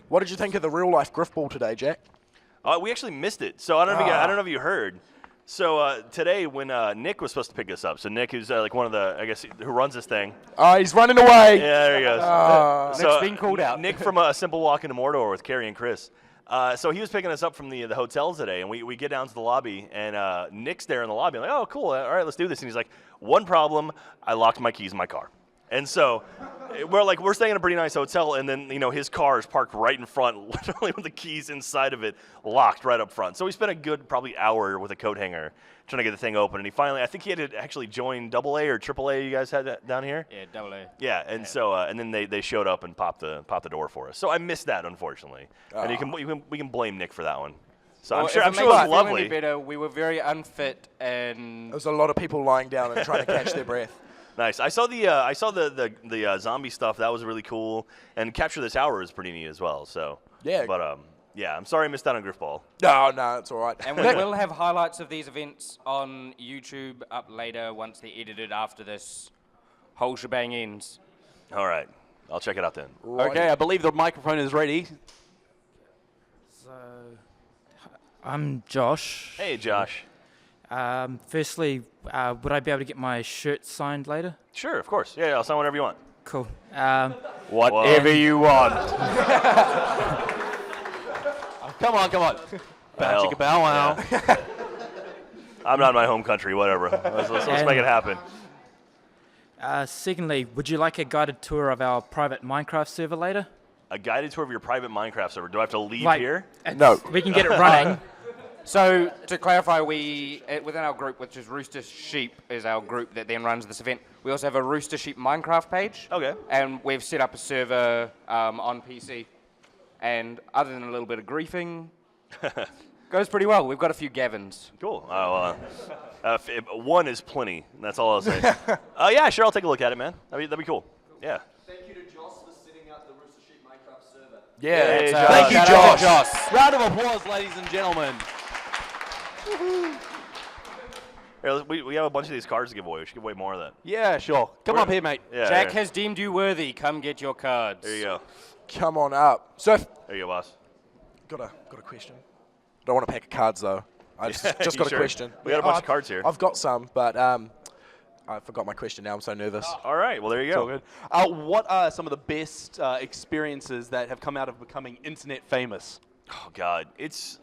[SPEAKER 6] What did you think of the real life griff ball today, Jack?
[SPEAKER 5] We actually missed it, so I don't know if you heard. So today, when Nick was supposed to pick us up, so Nick, who's like one of the, I guess, who runs this thing.
[SPEAKER 6] Oh, he's running away.
[SPEAKER 5] Yeah, there he goes.
[SPEAKER 3] Nick's being called out.
[SPEAKER 5] Nick from A Simple Walk into Mordor with Carrie and Chris. So he was picking us up from the hotel today, and we get down to the lobby, and Nick's there in the lobby. I'm like, oh, cool. All right, let's do this. And he's like, one problem, I locked my keys in my car. And so we're staying in a pretty nice hotel, and then his car is parked right in front, literally with the keys inside of it locked right up front. So we spent a good probably hour with a coat hanger trying to get the thing open, and I think he had to actually join AA or AAA. You guys had that down here?
[SPEAKER 3] Yeah, AA.
[SPEAKER 5] Yeah, and so and then they showed up and popped the door for us. So I missed that, unfortunately, and we can blame Nick for that one. So
[SPEAKER 3] Well,
[SPEAKER 5] I'm sure
[SPEAKER 3] if
[SPEAKER 5] it
[SPEAKER 3] makes
[SPEAKER 5] was
[SPEAKER 3] you feel any
[SPEAKER 5] lovely.
[SPEAKER 3] better, we were very unfit and
[SPEAKER 6] There was a lot of people lying down and trying to catch their breath.
[SPEAKER 5] Nice. I saw the zombie stuff. That was really cool. And Capture the Tower was pretty neat as well. So
[SPEAKER 6] Yeah.
[SPEAKER 5] But yeah, I'm sorry I missed out on Griffball.
[SPEAKER 6] No, it's all right.
[SPEAKER 3] And we will have highlights of these events on YouTube up later once they're edited after this whole shebang ends.
[SPEAKER 5] All right, I'll check it out then.
[SPEAKER 4] Okay, I believe the microphone is ready.
[SPEAKER 8] So, I'm Josh.
[SPEAKER 5] Hey, Josh.
[SPEAKER 8] Firstly, would I be able to get my shirt signed later?
[SPEAKER 5] Sure, of course. Yeah, I'll sign whatever you want.
[SPEAKER 8] Cool.
[SPEAKER 5] Whatever you want.
[SPEAKER 4] Come on. Bow
[SPEAKER 5] Hell,
[SPEAKER 4] chicka bow wow.
[SPEAKER 5] yeah. I'm not in my home country. Whatever. Let's make it happen.
[SPEAKER 8] Secondly, would you like a guided tour of our private Minecraft server later?
[SPEAKER 5] A guided tour of your private Minecraft server. Do I have to leave
[SPEAKER 8] Like,
[SPEAKER 5] here?
[SPEAKER 6] No.
[SPEAKER 8] We can get it running.
[SPEAKER 3] So, to clarify, we within our group, which is Rooster Sheep, is our group that then runs this event. We also have a Rooster Sheep Minecraft page.
[SPEAKER 5] Okay.
[SPEAKER 3] And we've set up a server on PC. And other than a little bit of griefing, goes pretty well. We've got a few Gavins.
[SPEAKER 5] Cool. One is plenty. That's all I'll say. Yeah, sure. I'll take a look at it, man. That'd be cool. Yeah.
[SPEAKER 1] Thank you to Joss for setting up the Rooster Sheep Minecraft server.
[SPEAKER 6] Yeah.
[SPEAKER 5] Hey,
[SPEAKER 4] Thank you,
[SPEAKER 3] Shout out to
[SPEAKER 4] Josh. Round of applause, ladies and gentlemen.
[SPEAKER 5] Here, we have a bunch of these cards to give away. We should give away more of that.
[SPEAKER 4] Yeah, sure. Come up here, mate.
[SPEAKER 5] Yeah.
[SPEAKER 3] Jack
[SPEAKER 5] here.
[SPEAKER 3] has deemed you worthy. Come get your cards.
[SPEAKER 5] There you go.
[SPEAKER 6] Come on up. So,
[SPEAKER 5] There you go, boss.
[SPEAKER 6] got a question. Don't want a pack of cards though. I just
[SPEAKER 5] You
[SPEAKER 6] got
[SPEAKER 5] sure?
[SPEAKER 6] a question.
[SPEAKER 5] We got a bunch of cards here.
[SPEAKER 6] I've got some, but I forgot my question now. I'm so nervous.
[SPEAKER 5] All right. Well, there you
[SPEAKER 4] It's all
[SPEAKER 5] go.
[SPEAKER 4] good. What are some of the best experiences that have come out of becoming internet famous?
[SPEAKER 5] Oh God, it's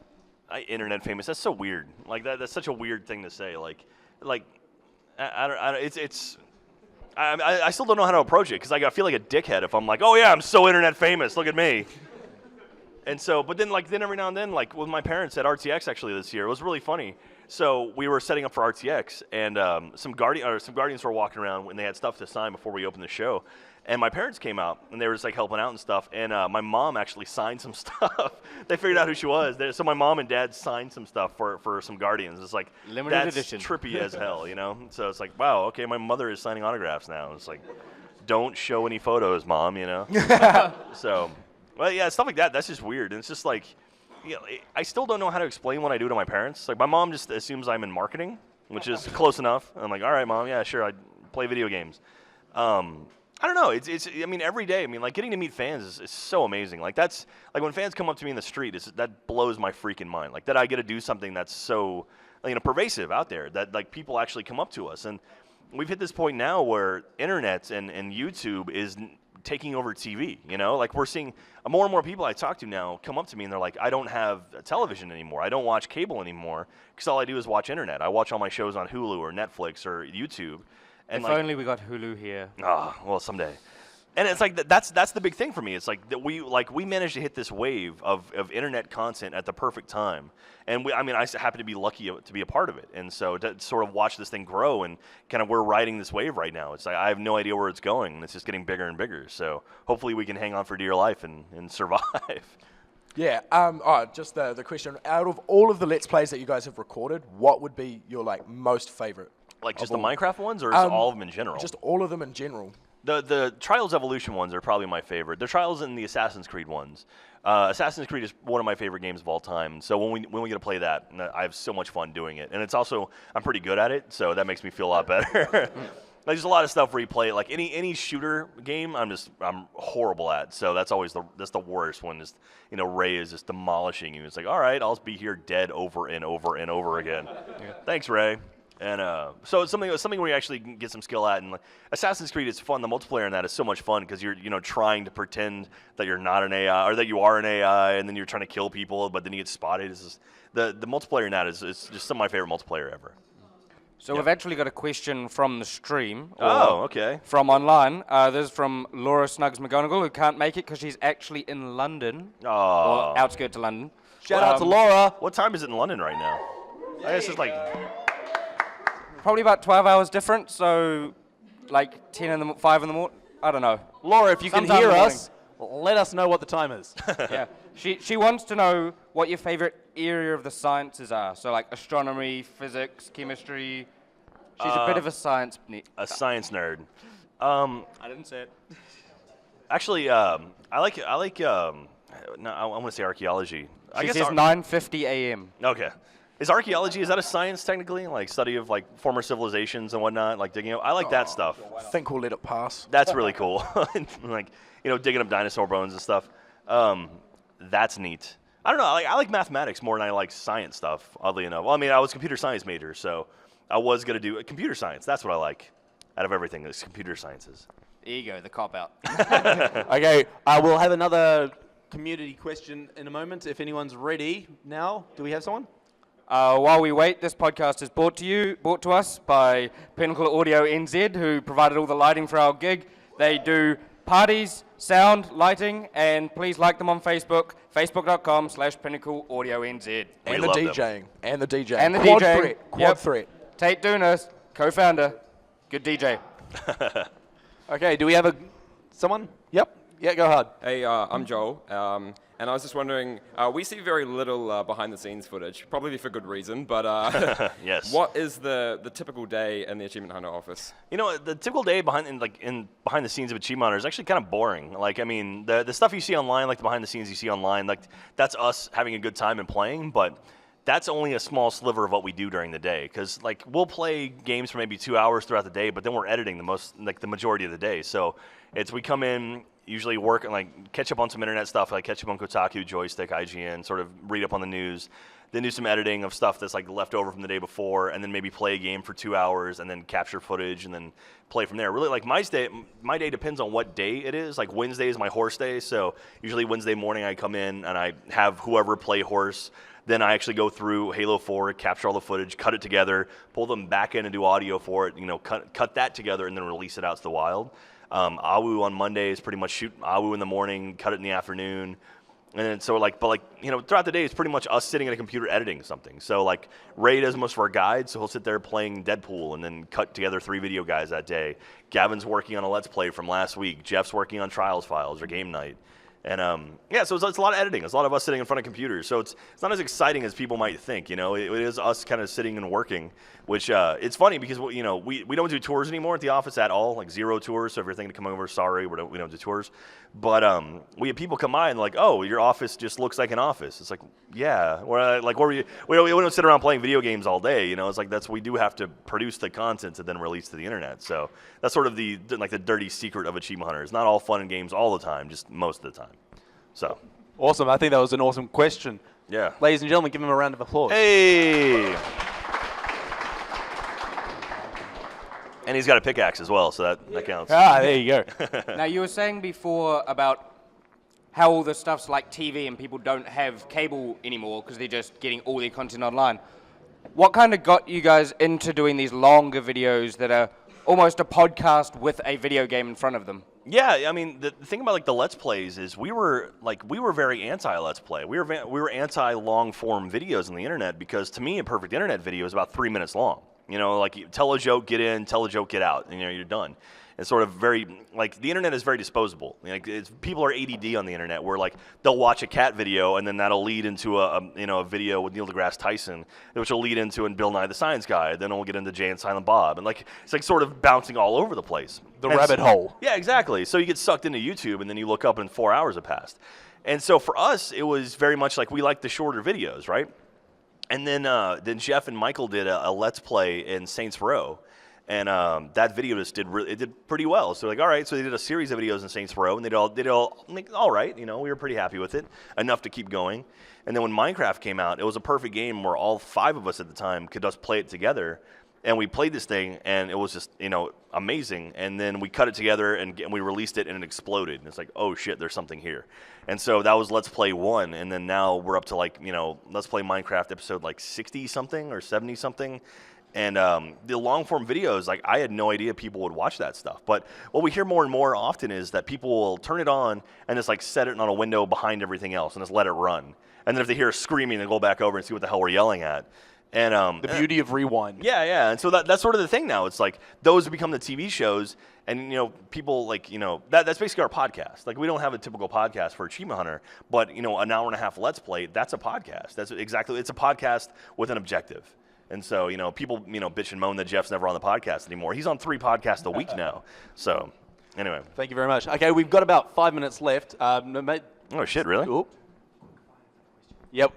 [SPEAKER 5] internet famous. That's so weird. Like that's such a weird thing to say. Like I don't. I still don't know how to approach it because I feel like a dickhead if I'm like, oh yeah, I'm so internet famous. Look at me. And so, but then every now and then, like with my parents at RTX actually this year, it was really funny. So we were setting up for RTX, and some Guardians were walking around when they had stuff to sign before we opened the show. And my parents came out, and they were just like helping out and stuff. And my mom actually signed some stuff. They figured out who she was. So my mom and dad signed some stuff for some Guardians. It's like
[SPEAKER 3] Limited
[SPEAKER 5] that's
[SPEAKER 3] edition.
[SPEAKER 5] Trippy as hell, you know. So it's like, wow, okay, my mother is signing autographs now. It's like, don't show any photos, mom, you know. So, well, yeah, stuff like that. That's just weird. And it's just like, you know, I still don't know how to explain what I do to my parents. Like my mom just assumes I'm in marketing, which is close enough. I'm like, all right, mom, yeah, sure, I play video games. I don't know. It's. I mean, every day. I mean, like getting to meet fans is so amazing. Like that's like when fans come up to me in the street. That blows my freaking mind. Like that I get to do something that's so, you know, pervasive out there. That like people actually come up to us, and we've hit this point now where internet and YouTube is taking over TV. You know, like we're seeing more and more people I talk to now come up to me and they're like, I don't have a television anymore. I don't watch cable anymore because all I do is watch internet. I watch all my shows on Hulu or Netflix or YouTube. And
[SPEAKER 3] if only we got Hulu here.
[SPEAKER 5] Oh, well, someday. And it's like that's the big thing for me. It's like that we managed to hit this wave of internet content at the perfect time. And I happen to be lucky to be a part of it. And so to sort of watch this thing grow and kind of we're riding this wave right now. It's like I have no idea where it's going, and it's just getting bigger and bigger. So hopefully we can hang on for dear life and survive.
[SPEAKER 2] Yeah. Just the question: out of all of the Let's Plays that you guys have recorded, what would be your like most favorite?
[SPEAKER 5] Like just the Minecraft ones, or all of them in general?
[SPEAKER 2] Just all of them in general.
[SPEAKER 5] The Trials Evolution ones are probably my favorite. The Trials and the Assassin's Creed ones. Assassin's Creed is one of my favorite games of all time. So when we get to play that, I have so much fun doing it. And it's also, I'm pretty good at it, so that makes me feel a lot better. There's a lot of stuff where you play, like any shooter game, I'm horrible at. So that's always the worst when just, you know, Ray is just demolishing you. It's like, all right, I'll be here dead over and over and over again. Yeah. Thanks, Ray. And so it's something where you actually can get some skill at. And like, Assassin's Creed is fun. The multiplayer in that is so much fun because you're trying to pretend that you're not an AI or that you are an AI, and then you're trying to kill people, but then you get spotted. It's just, the multiplayer in that is just some of my favorite multiplayer ever.
[SPEAKER 3] So we've actually got a question from the stream.
[SPEAKER 5] Oh, okay.
[SPEAKER 3] From online. This is from Laura Snuggs McGonigal, who can't make it because she's actually in London.
[SPEAKER 5] Oh.
[SPEAKER 3] Or outskirts of London.
[SPEAKER 5] Shout out to Laura. What time is it in London right now? I guess it's like...
[SPEAKER 3] Probably about 12 hours different, so like 5 in the morning. I don't know.
[SPEAKER 4] Laura, if you can hear us, let us know what the time is.
[SPEAKER 3] Yeah. She wants to know what your favorite area of the sciences are. So like astronomy, physics, chemistry. She's a bit of a science
[SPEAKER 5] a science nerd.
[SPEAKER 3] I didn't say it.
[SPEAKER 5] Actually, I like I want to say archaeology.
[SPEAKER 3] She says 9:50 a.m.
[SPEAKER 5] Okay. Is archaeology, is that a science technically? Like study of like former civilizations and whatnot, like digging up? I like that stuff.
[SPEAKER 2] I think we'll let it pass.
[SPEAKER 5] That's really cool. Like, digging up dinosaur bones and stuff. That's neat. I don't know, I like mathematics more than I like science stuff, oddly enough. Well, I mean, I was a computer science major, so I was going to do computer science. That's what I like out of everything, is computer sciences.
[SPEAKER 3] There you go, the cop-out.
[SPEAKER 4] Okay, we'll have another community question in a moment, if anyone's ready now. Do we have someone?
[SPEAKER 3] While we wait, this podcast is brought to us by Pinnacle Audio NZ, who provided all the lighting for our gig. They do parties, sound, lighting, and please like them on Facebook, facebook.com/Pinnacle Audio NZ.
[SPEAKER 2] And the DJing.
[SPEAKER 3] And the
[SPEAKER 2] Quad
[SPEAKER 3] DJing.
[SPEAKER 2] threat. Quad threat.
[SPEAKER 3] Tate Dooner, co-founder, good DJ.
[SPEAKER 4] Okay, do we have someone? Yep. Yeah, go ahead.
[SPEAKER 9] Hey, I'm Joel, and I was just wondering, we see very little behind-the-scenes footage, probably for good reason, but
[SPEAKER 5] yes.
[SPEAKER 9] What is the typical day in the Achievement Hunter office?
[SPEAKER 5] The typical day behind the scenes of Achievement Hunter is actually kind of boring. Like, I mean, the stuff you see online, like the behind the scenes you see online, like that's us having a good time and playing, but that's only a small sliver of what we do during the day. Because like we'll play games for maybe 2 hours throughout the day, but then we're editing the majority of the day. So we come in, usually work and like catch up on some internet stuff, like catch up on Kotaku, Joystick, IGN, sort of read up on the news, then do some editing of stuff that's like left over from the day before, and then maybe play a game for 2 hours, and then capture footage, and then play from there. Really, like my day depends on what day it is. Like Wednesday is my horse day, so usually Wednesday morning I come in and I have whoever play horse. Then I actually go through Halo 4, capture all the footage, cut it together, pull them back in and do audio for it, cut that together, and then release it out to the wild. AWU on Mondays, pretty much shoot AWU in the morning, cut it in the afternoon. And then throughout the day, it's pretty much us sitting at a computer editing something. So like Ray does most of our guides, so he'll sit there playing Deadpool and then cut together 3 video guides that day. Gavin's working on a Let's Play from last week. Jeff's working on Trials Files or Game Night. And so it's a lot of editing. It's a lot of us sitting in front of computers. So it's not as exciting as people might think. It is us kind of sitting and working, which it's funny because we don't do tours anymore at the office at all, like 0 tours. So if you're thinking to come over, sorry, we don't do tours. But we have people come by and like, oh, your office just looks like an office. It's like, yeah, we don't sit around playing video games all day. It's like we do have to produce the content to then release to the internet. So that's sort of the dirty secret of Achievement Hunter. It's not all fun and games all the time, just most of the time. So
[SPEAKER 4] Awesome. I think that was an awesome question.
[SPEAKER 5] Yeah.
[SPEAKER 4] Ladies and gentlemen, give him a round of applause.
[SPEAKER 5] Hey. And he's got a pickaxe as well, so that counts.
[SPEAKER 4] There you go.
[SPEAKER 3] Now, you were saying before about how all the stuff's like TV and people don't have cable anymore because they're just getting all their content online. What kind of got you guys into doing these longer videos that are almost a podcast with a video game in front of them?
[SPEAKER 5] Yeah, I mean, the thing about like the Let's Plays is we were very anti-Let's Play. We were anti-long form videos on the internet because to me a perfect internet video is about 3 minutes long. Like you tell a joke, get in, tell a joke, get out, and you're done. It's sort of very like the internet is very disposable. Like people are ADD on the internet where like they'll watch a cat video and then that'll lead into a video with Neil deGrasse Tyson, which will lead into Bill Nye the Science Guy. Then we'll get into Jay and Silent Bob, and like it's like sort of bouncing all over the place.
[SPEAKER 4] The rabbit hole.
[SPEAKER 5] Yeah, exactly. So you get sucked into YouTube and then you look up and 4 hours have passed. And so for us, it was very much like we liked the shorter videos, right? And then Jeff and Michael did a Let's Play in Saints Row. And that video just did pretty well. So like, all right, so they did a series of videos in Saints Row, and they did all like, all right, we were pretty happy with it, enough to keep going. And then when Minecraft came out, it was a perfect game where all 5 of us at the time could just play it together. And we played this thing, and it was just, amazing. And then we cut it together, and we released it, and it exploded. And it's like, oh, shit, there's something here. And so that was Let's Play 1. And then now we're up to, like, Let's Play Minecraft episode, like, 60-something or 70-something. And the long-form videos, like, I had no idea people would watch that stuff. But what we hear more and more often is that people will turn it on and just, like, set it on a window behind everything else and just let it run. And then if they hear us screaming, they go back over and see what the hell we're yelling at. And
[SPEAKER 4] the beauty of rewind.
[SPEAKER 5] Yeah. And so that's sort of the thing now. It's like those become the TV shows, and people like that's basically our podcast. Like we don't have a typical podcast for Achievement Hunter, but an hour and a half Let's Play, that's a podcast. It's a podcast with an objective. And so people bitch and moan that Jeff's never on the podcast anymore. He's on 3 podcasts a week now. So anyway,
[SPEAKER 4] thank you very much. Okay, we've got about 5 minutes left.
[SPEAKER 5] Oh shit, really?
[SPEAKER 4] Ooh. Yep.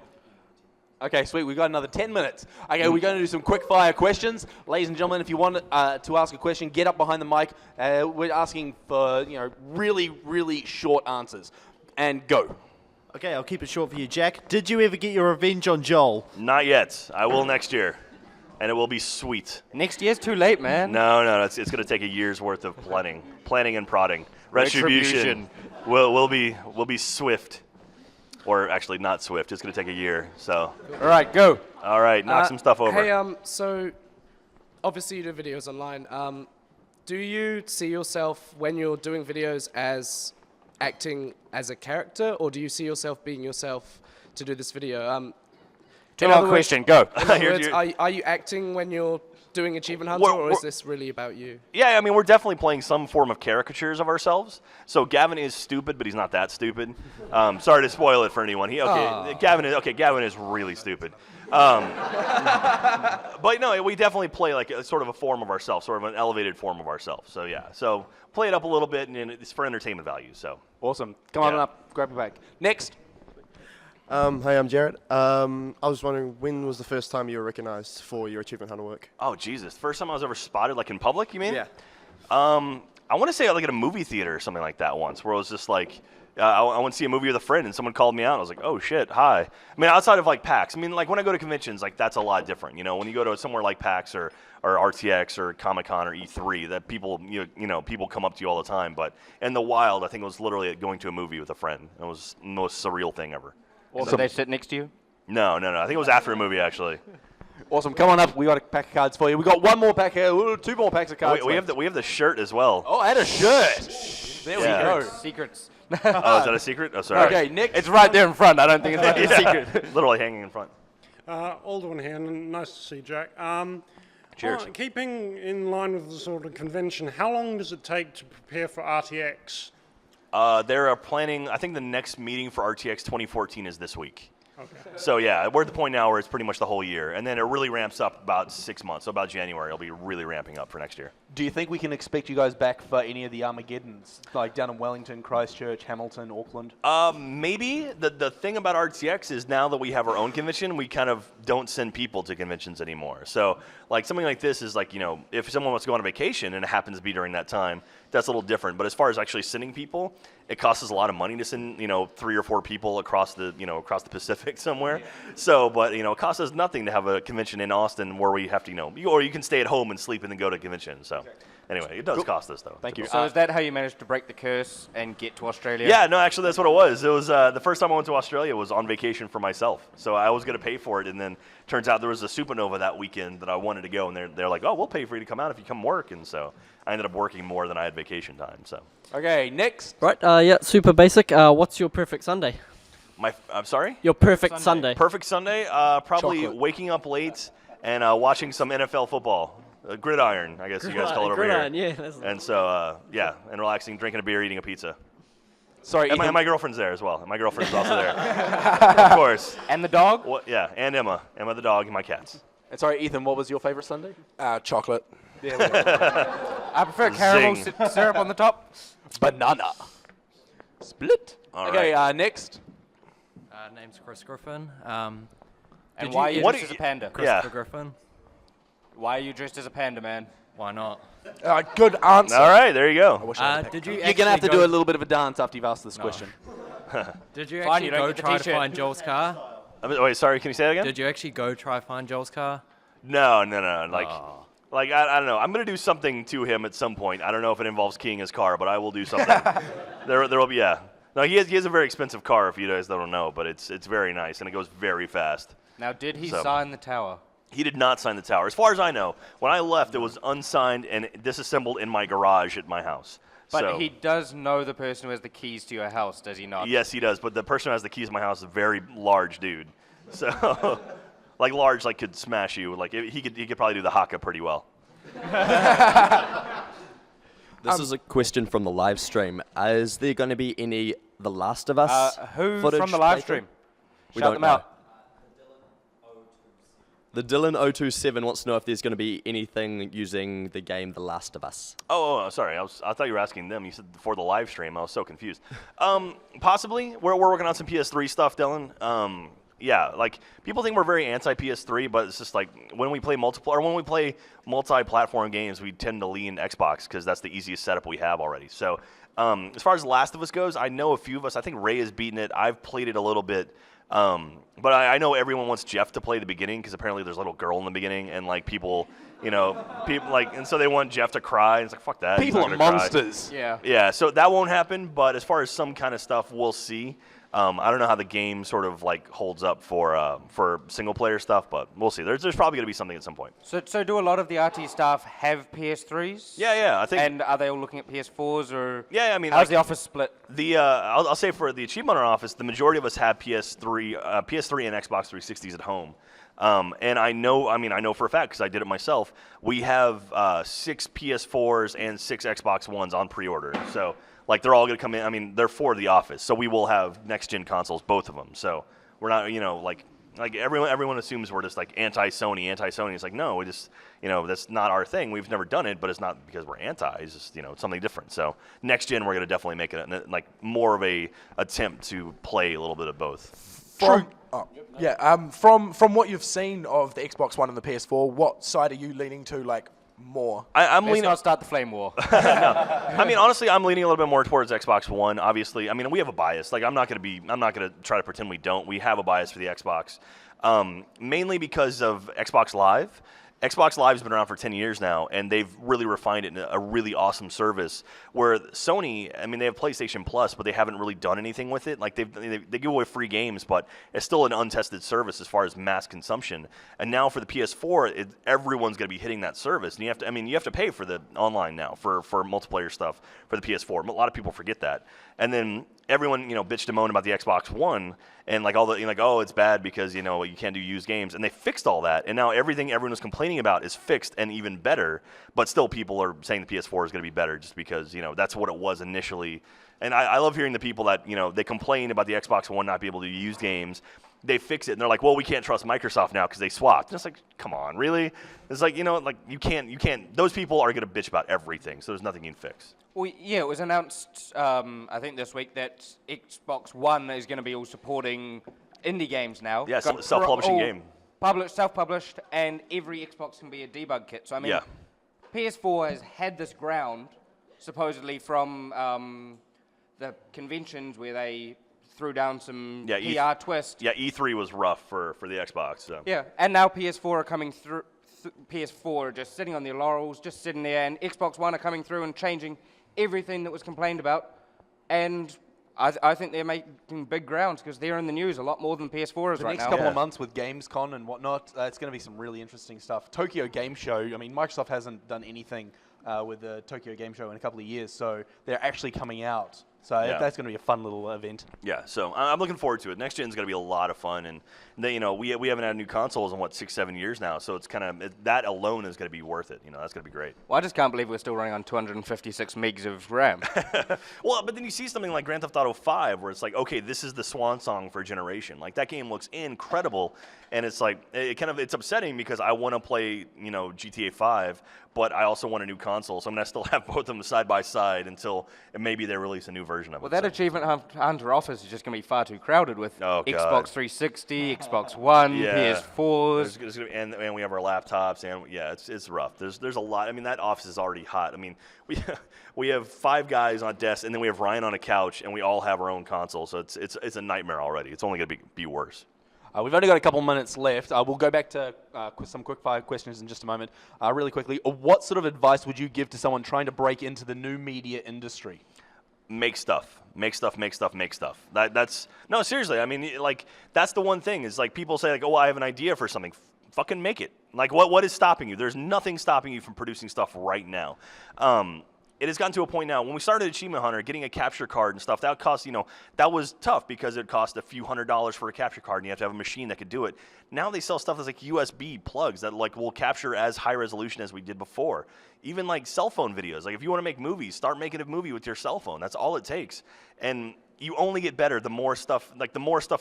[SPEAKER 4] Okay, sweet. We've got another 10 minutes. Okay, we're going to do some quick fire questions. Ladies and gentlemen, if you want to ask a question, get up behind the mic. We're asking for, really, really short answers. And go.
[SPEAKER 10] Okay, I'll keep it short for you, Jack. Did you ever get your revenge on Joel?
[SPEAKER 5] Not yet. I will next year. And it will be sweet.
[SPEAKER 3] Next year's too late, man.
[SPEAKER 5] No. It's going to take a year's worth of planning and prodding. Retribution will be swift. Or actually not swift. It's going to take a year. So.
[SPEAKER 3] All right, go.
[SPEAKER 5] All right, knock some stuff over.
[SPEAKER 11] Hey, so obviously you do videos online. Do you see yourself when you're doing videos as acting as a character, or do you see yourself being yourself to do this video?
[SPEAKER 3] Two-part question, go.
[SPEAKER 11] In other words, are you acting when you're doing Achievement Hunter, or is this really about you?
[SPEAKER 5] Yeah, I mean, we're definitely playing some form of caricatures of ourselves. So Gavin is stupid, but he's not that stupid. Sorry to spoil it for anyone. Gavin is really stupid. But no, we definitely play like a sort of a form of ourselves, sort of an elevated form of ourselves. So yeah, so play it up a little bit, and it's for entertainment value. So
[SPEAKER 4] awesome. Come on up, grab your bag. Next.
[SPEAKER 12] Hey, I'm Jared. I was wondering, when was the first time you were recognized for your Achievement Hunter work?
[SPEAKER 5] Oh, Jesus. First time I was ever spotted, like in public, you mean?
[SPEAKER 12] Yeah.
[SPEAKER 5] I want to say like at a movie theater or something like that once, where it was just like, I went to see a movie with a friend and someone called me out. I was like, oh shit, hi. I mean, outside of like PAX, I mean, like when I go to conventions, like that's a lot different. You know, when you go to somewhere like PAX or RTX or Comic-Con or E3, that people, people come up to you all the time. But in the wild, I think it was literally going to a movie with a friend. It was the most surreal thing ever.
[SPEAKER 3] Awesome. Did they sit next to you?
[SPEAKER 5] No. I think it was after a movie, actually.
[SPEAKER 4] Awesome. Come on up. We got a pack of cards for you. We got one more pack here. 2 more packs of cards.
[SPEAKER 5] We have the shirt as well.
[SPEAKER 4] Oh, and a shirt. There we go.
[SPEAKER 3] Secrets.
[SPEAKER 5] Oh, is that a secret? Oh, sorry.
[SPEAKER 4] Okay, Nick.
[SPEAKER 3] It's right there in front. I don't think it's like a secret.
[SPEAKER 5] Literally hanging in front.
[SPEAKER 13] Alderman here. Nice to see Jack.
[SPEAKER 5] Cheers.
[SPEAKER 13] Keeping in line with the sort of convention, how long does it take to prepare for RTX?
[SPEAKER 5] They're planning, I think the next meeting for RTX 2014 is this week.
[SPEAKER 13] Okay.
[SPEAKER 5] So yeah, we're at the point now where it's pretty much the whole year, and then it really ramps up about 6 months. So about January, it'll be really ramping up for next year.
[SPEAKER 4] Do you think we can expect you guys back for any of the Armageddons, like down in Wellington, Christchurch, Hamilton, Auckland?
[SPEAKER 5] Maybe. The thing about RTX is now that we have our own convention, we kind of don't send people to conventions anymore. So like something like this is like, if someone wants to go on a vacation and it happens to be during that time, that's a little different. But as far as actually sending people, it costs us a lot of money to send, 3 or 4 people across the Pacific somewhere. Yeah. So, but, it costs us nothing to have a convention in Austin where we have to, or you can stay at home and sleep and then go to a convention. So, anyway, it does cost us, though.
[SPEAKER 4] Thank you.
[SPEAKER 3] So is that how you managed to break the curse and get to Australia?
[SPEAKER 5] Yeah, no, actually, that's what it was. It was the first time I went to Australia was on vacation for myself. So I was going to pay for it, and then turns out there was a supernova that weekend that I wanted to go, and they're like, oh, we'll pay for you to come out if you come work. And so I ended up working more than I had vacation time. So.
[SPEAKER 4] Okay, next.
[SPEAKER 14] Right, yeah, super basic. What's your perfect Sunday?
[SPEAKER 5] I'm sorry?
[SPEAKER 14] Your perfect Sunday.
[SPEAKER 5] Perfect Sunday? Probably
[SPEAKER 14] Chocolate.
[SPEAKER 5] waking up late and watching some NFL football. Gridiron, I guess you guys call it over
[SPEAKER 14] gridiron,
[SPEAKER 5] here.
[SPEAKER 14] Yeah, that's
[SPEAKER 5] and so, and relaxing, drinking a beer, eating a pizza.
[SPEAKER 4] Sorry,
[SPEAKER 5] and my girlfriend's there as well. And my girlfriend's also there. Of course.
[SPEAKER 3] And the dog?
[SPEAKER 5] Well, yeah, and Emma. Emma the dog and my cats.
[SPEAKER 2] And sorry, Ethan, what was your favorite Sunday? Chocolate.
[SPEAKER 4] There we go.
[SPEAKER 3] I prefer caramel syrup on the top.
[SPEAKER 4] Banana. Split.
[SPEAKER 5] All
[SPEAKER 4] okay,
[SPEAKER 5] right.
[SPEAKER 4] Next.
[SPEAKER 8] Name's Chris Griffin.
[SPEAKER 3] And why are you dressed as a panda?
[SPEAKER 8] Christopher Griffin.
[SPEAKER 3] Why are you dressed as a panda, man?
[SPEAKER 8] Why not?
[SPEAKER 2] Good answer.
[SPEAKER 5] All right, there you go.
[SPEAKER 8] Did you
[SPEAKER 4] You're going to have to do a little bit of a dance after you've asked this question.
[SPEAKER 8] Did you
[SPEAKER 3] Fine,
[SPEAKER 8] actually
[SPEAKER 3] you don't
[SPEAKER 8] go
[SPEAKER 3] get the
[SPEAKER 8] try to
[SPEAKER 3] t-shirt.
[SPEAKER 8] find Joel's car?
[SPEAKER 5] Wait, sorry, can you say that again?
[SPEAKER 8] Did you actually go try to find Joel's car?
[SPEAKER 5] No. Like I don't know. I'm going to do something to him at some point. I don't know if it involves keying his car, but I will do something. there will be, yeah. No, he has a very expensive car, if you guys don't know, but it's very nice, and it goes very fast.
[SPEAKER 3] Now, did he sign the tower?
[SPEAKER 5] He did not sign the tower. As far as I know, when I left, it was unsigned and disassembled in my garage at my house.
[SPEAKER 3] But he does know the person who has the keys to your house, does he not?
[SPEAKER 5] Yes, he does, but the person who has the keys to my house is a very large dude. So, like large, like could smash you. Like he could probably do the haka pretty well.
[SPEAKER 1] This is a question from the live stream. Is there going to be any The Last of Us
[SPEAKER 3] Who
[SPEAKER 1] footage
[SPEAKER 3] from the live
[SPEAKER 1] playthrough?
[SPEAKER 3] stream?
[SPEAKER 1] We
[SPEAKER 3] Shout
[SPEAKER 1] don't
[SPEAKER 3] them
[SPEAKER 1] know.
[SPEAKER 3] out.
[SPEAKER 1] The Dylan027 wants to know if there's going to be anything using the game The Last of Us.
[SPEAKER 5] Oh, sorry. I thought you were asking them. You said for the live stream. I was so confused. Possibly. We're working on some PS3 stuff, Dylan. Yeah, like people think we're very anti-PS3, but it's just like when we play multi-platform games, we tend to lean Xbox because that's the easiest setup we have already. So as far as The Last of Us goes, I know a few of us. I think Ray has beaten it. I've played it a little bit. But I know everyone wants Jeff to play the beginning because apparently there's a little girl in the beginning, and like people like, and so they want Jeff to cry. And it's like, fuck that.
[SPEAKER 4] People are monsters.
[SPEAKER 3] Yeah.
[SPEAKER 5] Yeah, so that won't happen. But as far as some kind of stuff, we'll see. I don't know how the game sort of like holds up for single player stuff, but we'll see. There's probably gonna be something at some point.
[SPEAKER 3] So do a lot of the RT staff have PS3s?
[SPEAKER 5] Yeah, I think.
[SPEAKER 3] And are they all looking at PS4s or?
[SPEAKER 5] Yeah, I mean,
[SPEAKER 3] how's the office split?
[SPEAKER 5] I'll say for the Achievement Hunter office, the majority of us have PS3 and Xbox 360s at home. And I know for a fact because I did it myself. We have 6 PS4s and 6 Xbox Ones on pre-order. So like they're all gonna come in. I mean, they're for the office, so we will have next-gen consoles, both of them. So we're not, like everyone assumes we're just like anti-Sony. It's like, no, we just, that's not our thing. We've never done it, but it's not because we're anti. It's just, it's something different. So next gen, we're gonna definitely make it like more of a attempt to play a little bit of both.
[SPEAKER 2] From what you've seen of the Xbox One and the PS4, what side are you leaning to? Like more.
[SPEAKER 5] I'm
[SPEAKER 3] Let's
[SPEAKER 5] leaning.
[SPEAKER 3] not start the flame war.
[SPEAKER 5] No. I mean, honestly, I'm leaning a little bit more towards Xbox One. Obviously, I mean, we have a bias. Like, I'm not gonna try to pretend we don't. We have a bias for the Xbox, mainly because of Xbox Live. Xbox Live's been around for 10 years now, and they've really refined it in a really awesome service. Where Sony, I mean, they have PlayStation Plus, but they haven't really done anything with it. Like they give away free games, but it's still an untested service as far as mass consumption. And now for the PS4, everyone's going to be hitting that service, and you have to pay for the online now for multiplayer stuff for the PS4. A lot of people forget that, and then everyone bitched and moaned about the Xbox One. And like all the oh, it's bad because you can't do used games, and they fixed all that, and now everything everyone was complaining about is fixed and even better. But still, people are saying the PS4 is going to be better just because that's what it was initially. And I love hearing the people that they complain about the Xbox One not being able to use games. They fix it, and they're like, well, we can't trust Microsoft now because they swapped. And it's like, come on, really? It's like you can't. Those people are going to bitch about everything, so there's nothing you can fix.
[SPEAKER 3] Well, yeah, it was announced, I think this week, that Xbox One is going to be all supporting indie games now.
[SPEAKER 5] Yeah, self-publishing game.
[SPEAKER 3] Self-published, and every Xbox can be a debug kit. So, I mean, PS4 has had this ground, supposedly from the conventions where they threw down some PR twist.
[SPEAKER 5] Yeah, E3 was rough for the Xbox. So.
[SPEAKER 3] Yeah, and now PS4 are coming through. PS4 are just sitting on their laurels, just sitting there, and Xbox One are coming through and changing everything that was complained about. And I think they're making big grounds because they're in the news a lot more than PS4 is right now.
[SPEAKER 4] The next couple of months with Gamescom and whatnot, it's going to be some really interesting stuff. Tokyo Game Show, I mean, Microsoft hasn't done anything with the Tokyo Game Show in a couple of years, so they're actually coming out. So that's going to be a fun little event.
[SPEAKER 5] Yeah, so I'm looking forward to it. Next gen is going to be a lot of fun, and we haven't had new consoles in 6-7 years now, so it's that alone is going to be worth it. That's going to be great.
[SPEAKER 3] Well, I just can't believe we're still running on 256 megs of RAM.
[SPEAKER 5] Well, but then you see something like Grand Theft Auto 5, where it's like, okay, this is the swan song for a generation. Like that game looks incredible, and it's like it's upsetting because I want to play GTA 5. But I also want a new console, so I'm going to still have both of them side by side until maybe they release a new version of it.
[SPEAKER 3] Well, that Achievement Hunter office is just going to be far too crowded with Xbox 360, Xbox One, PS4s.
[SPEAKER 5] And we have our laptops, and it's rough. There's a lot. I mean, that office is already hot. I mean, we have 5 guys on a desk, and then we have Ryan on a couch, and we all have our own console, so it's a nightmare already. It's only going to be worse.
[SPEAKER 4] We've only got a couple minutes left. We'll go back to some quick-fire questions in just a moment. Really quickly, what sort of advice would you give to someone trying to break into the new media industry?
[SPEAKER 5] Make stuff. No, seriously. I mean, that's the one thing is people say oh, I have an idea for something. Fucking make it. What is stopping you? There's nothing stopping you from producing stuff right now. It has gotten to a point now, when we started Achievement Hunter, getting a capture card and stuff, that cost, that was tough because it cost a few $100s for a capture card and you have to have a machine that could do it. Now they sell stuff that's like USB plugs that will capture as high resolution as we did before. Even cell phone videos. If you want to make movies, start making a movie with your cell phone. That's all it takes. And you only get better the more stuff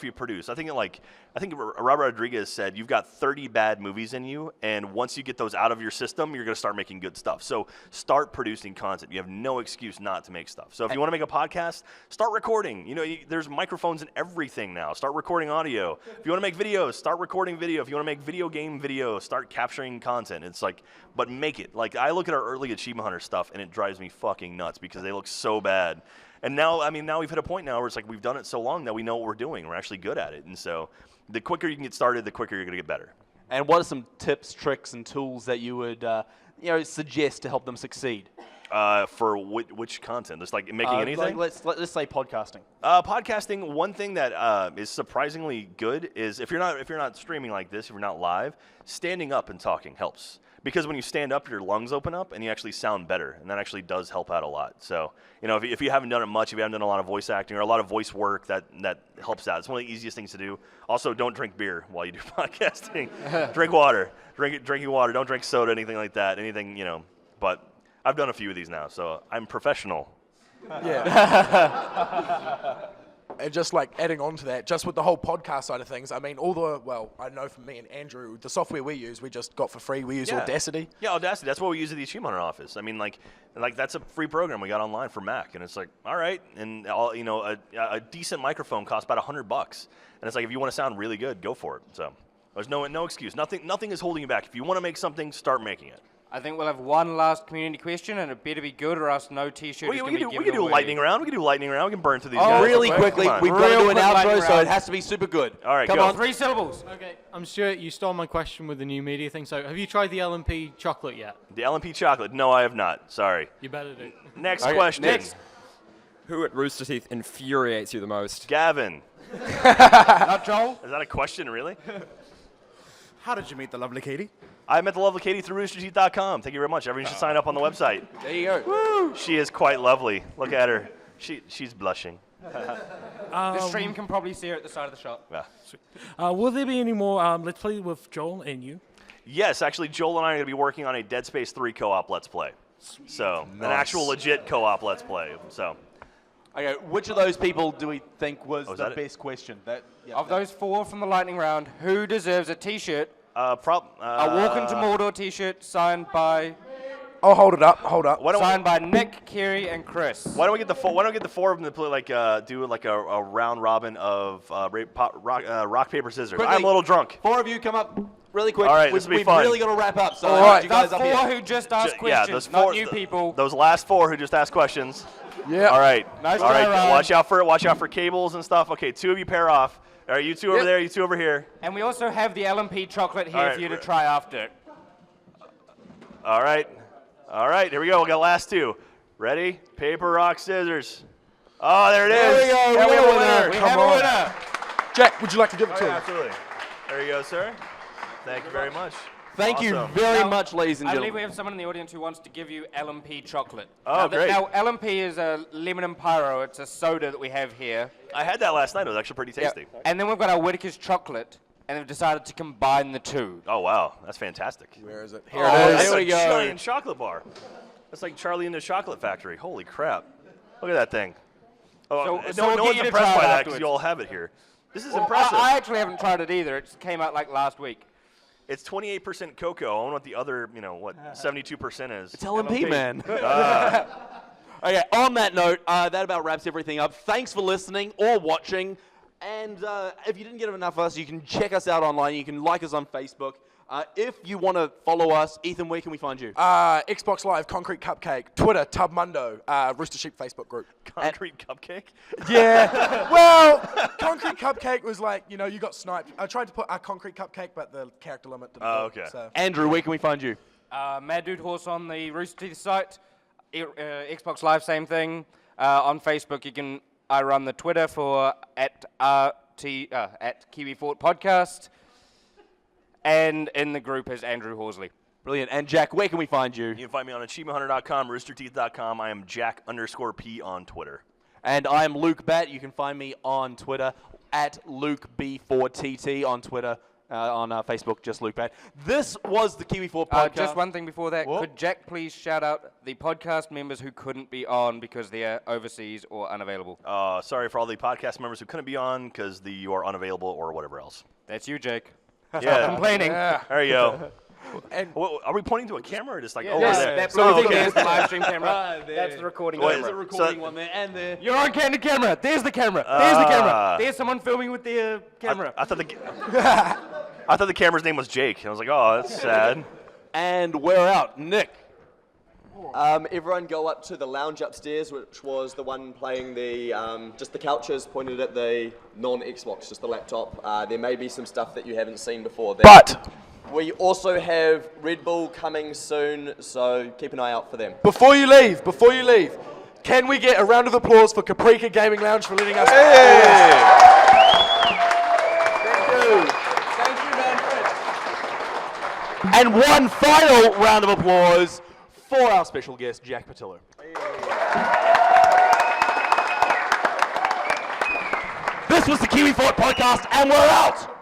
[SPEAKER 5] you produce. I think Robert Rodriguez said you've got 30 bad movies in you, and once you get those out of your system, you're going to start making good stuff. So start producing content. You have no excuse not to make stuff. So if you want to make a podcast, start recording. There's microphones and everything now. Start recording audio. If you want to make videos, start recording video. If you want to make video game video, start capturing content. It's but make it. I look at our early Achievement Hunter stuff, and it drives me fucking nuts because they look so bad. And now we've hit a point now where it's we've done it so long that we know what we're doing. We're actually good at it. And so the quicker you can get started, the quicker you're going to get better.
[SPEAKER 4] And what are some tips, tricks, and tools that you would suggest to help them succeed?
[SPEAKER 5] For which content? Just making anything?
[SPEAKER 4] Let's say podcasting.
[SPEAKER 5] Podcasting. One thing that is surprisingly good is if you're not streaming like this, if you're not live, standing up and talking helps. Because when you stand up, your lungs open up and you actually sound better, and that actually does help out a lot. So, if you haven't done it much, if you haven't done a lot of voice acting or a lot of voice work, that helps out. It's one of the easiest things to do. Also, don't drink beer while you do podcasting. Drink water. Drinking water. Don't drink soda, anything like that. Anything, But I've done a few of these now, so I'm professional.
[SPEAKER 2] Yeah. And just adding on to that, just with the whole podcast side of things, I mean, I know for me and Andrew, the software we use, we just got for free. We use Audacity.
[SPEAKER 5] Yeah, Audacity. That's what we use at the Achievement Hunter office. I mean, that's a free program we got online for Mac, and it's all right. And a decent microphone costs about $100, and it's if you want to sound really good, go for it. So there's no excuse. Nothing is holding you back. If you want to make something, start making it.
[SPEAKER 3] I think we'll have one last community question, and it better be good, or else no T-shirt is going to be given away.
[SPEAKER 5] We can do a lightning round. We can burn through these guys.
[SPEAKER 4] Really quickly, we've got to do an outro, so it has to be super good.
[SPEAKER 5] All right,
[SPEAKER 3] Come
[SPEAKER 5] go.
[SPEAKER 3] on, 3 syllables.
[SPEAKER 15] Okay, I'm sure you stole my question with the new media thing, so have you tried the LMP chocolate yet?
[SPEAKER 5] The LMP chocolate? No, I have not. Sorry.
[SPEAKER 15] You better do.
[SPEAKER 5] Next question.
[SPEAKER 9] Next. Who at Rooster Teeth infuriates you the most?
[SPEAKER 5] Gavin.
[SPEAKER 3] Not Joel?
[SPEAKER 5] Is that a question, really?
[SPEAKER 16] How did you meet the lovely Katie?
[SPEAKER 5] I met the lovely Katie through roosterteeth.com. Thank you very much. Everyone should sign up on the website.
[SPEAKER 4] There you go.
[SPEAKER 5] Woo! She is quite lovely. Look at her. She's blushing.
[SPEAKER 3] The stream can probably see her at the side of the shop.
[SPEAKER 5] Yeah.
[SPEAKER 17] Will there be any more Let's Play with Joel and you?
[SPEAKER 5] Yes, actually, Joel and I are going to be working on a Dead Space 3 co-op Let's Play. So, an actual legit co-op Let's Play. So.
[SPEAKER 4] Okay, which of those people do we think was the
[SPEAKER 5] that
[SPEAKER 4] best question?
[SPEAKER 3] Of those 4 from the lightning round, who deserves a T-shirt?
[SPEAKER 5] A
[SPEAKER 3] Walk into Mordor T-shirt signed by.
[SPEAKER 2] Oh, hold it up.
[SPEAKER 3] Signed by Nick, Kerry, and Chris.
[SPEAKER 5] Why don't we get the 4 of them to play do a round robin of rock paper scissors?
[SPEAKER 4] Quickly,
[SPEAKER 5] I'm a little drunk.
[SPEAKER 4] 4 of you come up really quick.
[SPEAKER 5] All right, this will be
[SPEAKER 4] we've
[SPEAKER 5] fun.
[SPEAKER 4] really got to wrap up. So
[SPEAKER 5] All right,
[SPEAKER 4] you guys
[SPEAKER 3] the
[SPEAKER 4] up
[SPEAKER 3] 4
[SPEAKER 4] here.
[SPEAKER 3] who just asked questions,
[SPEAKER 5] those
[SPEAKER 3] not
[SPEAKER 5] 4,
[SPEAKER 3] new people.
[SPEAKER 5] Those last 4 who just asked questions.
[SPEAKER 2] Yeah.
[SPEAKER 5] All right.
[SPEAKER 3] Nice
[SPEAKER 5] All right.
[SPEAKER 3] try, Ryan.
[SPEAKER 5] Watch out for cables and stuff. Okay, 2 of you pair off. All right, you 2 over there. You 2 over here.
[SPEAKER 3] And we also have the LMP chocolate here
[SPEAKER 5] All right.
[SPEAKER 3] for you to try after.
[SPEAKER 5] All right. Here we go. We got last 2. Ready? Paper, rock, scissors. Oh, there it is.
[SPEAKER 4] There we go.
[SPEAKER 5] Yeah, we have a winner.
[SPEAKER 3] We have a winner.
[SPEAKER 2] Jack, would you like to give it to him?
[SPEAKER 5] Absolutely. There you go, sir. Thank you very much.
[SPEAKER 4] Thank you
[SPEAKER 5] Awesome.
[SPEAKER 4] very much, ladies and
[SPEAKER 3] I
[SPEAKER 4] gentlemen.
[SPEAKER 3] believe we have someone in the audience who wants to give you LMP chocolate.
[SPEAKER 5] Oh, great.
[SPEAKER 3] Now, LMP is a lemon and pyro. It's a soda that we have here.
[SPEAKER 5] I had that last night. It was actually pretty tasty.
[SPEAKER 3] Yeah. And then we've got our Whittaker's chocolate, and they've decided to combine the 2.
[SPEAKER 5] Oh, wow. That's fantastic.
[SPEAKER 2] Where is it?
[SPEAKER 5] Here it is. That's
[SPEAKER 4] There
[SPEAKER 5] a
[SPEAKER 4] we go.
[SPEAKER 5] giant chocolate bar. That's like Charlie in the Chocolate Factory. Holy crap. Look at that thing. Oh,
[SPEAKER 3] So we'll
[SPEAKER 5] no
[SPEAKER 3] get
[SPEAKER 5] one's
[SPEAKER 3] you to
[SPEAKER 5] impressed
[SPEAKER 3] try
[SPEAKER 5] by
[SPEAKER 3] it
[SPEAKER 5] that because
[SPEAKER 3] afterwards.
[SPEAKER 5] you all have it here. This is
[SPEAKER 3] Well,
[SPEAKER 5] impressive.
[SPEAKER 3] I actually haven't tried it either. It came out like last week.
[SPEAKER 5] It's 28% cocoa. I wonder what the other, 72% is.
[SPEAKER 4] It's LMP, man. Okay, on that note, that about wraps everything up. Thanks for listening or watching. And if you didn't get enough of us, you can check us out online. You can like us on Facebook. If you want to follow us, Ethan, where can we find you?
[SPEAKER 2] Xbox Live, Concrete Cupcake, Twitter, Tubmundo, Rooster Sheep Facebook group.
[SPEAKER 5] Concrete Cupcake?
[SPEAKER 2] Yeah. Well, Concrete Cupcake was like, you got sniped. I tried to put a Concrete Cupcake, but the character limit didn't work.
[SPEAKER 5] Okay.
[SPEAKER 2] So.
[SPEAKER 4] Andrew, where can we find you?
[SPEAKER 3] Mad Dude Horse on the Rooster Teeth site. Xbox Live, same thing. On Facebook, I run the Twitter for at Kiwi FORT Podcast. And in the group is Andrew Horsley.
[SPEAKER 4] Brilliant. And Jack, where can we find you?
[SPEAKER 5] You can find me on achievementhunter.com, roosterteeth.com. I am Jack_P on Twitter.
[SPEAKER 4] And I am Luke Bat. You can find me on Twitter at LukeB4TT on Twitter. On Facebook, just Luke Bat. This was the Kiwi FORT Podcast.
[SPEAKER 3] Just one thing before that.
[SPEAKER 4] What?
[SPEAKER 3] Could Jack please shout out the podcast members who couldn't be on because they're overseas or unavailable?
[SPEAKER 5] Sorry for all the podcast members who couldn't be on because you are unavailable or whatever else.
[SPEAKER 3] That's you, Jake.
[SPEAKER 5] Yeah.
[SPEAKER 3] Stop complaining.
[SPEAKER 5] There you go. And are we pointing to a camera or just like over
[SPEAKER 3] Yes,
[SPEAKER 5] there?
[SPEAKER 3] that blue thing is the live stream camera. That's the recording camera.
[SPEAKER 4] There's a recording one there and there.
[SPEAKER 3] You're on candid camera. There's the camera. There's the camera. There's someone filming with their camera.
[SPEAKER 5] I thought the camera's name was Jake. I was like, oh, that's sad.
[SPEAKER 4] And we're out. Nick.
[SPEAKER 1] Everyone go up to the lounge upstairs, which was the one playing the just the couches pointed at the non-Xbox, just the laptop. There may be some stuff that you haven't seen before.
[SPEAKER 2] But
[SPEAKER 1] we also have Red Bull coming soon, so keep an eye out for them.
[SPEAKER 2] Before you leave, can we get a round of applause for Caprica Gaming Lounge for letting us?
[SPEAKER 4] Thank you, Manfred. And one final round of applause for our special guest, Jack Pattillo. This was the Kiwi FORT Podcast, and we're out!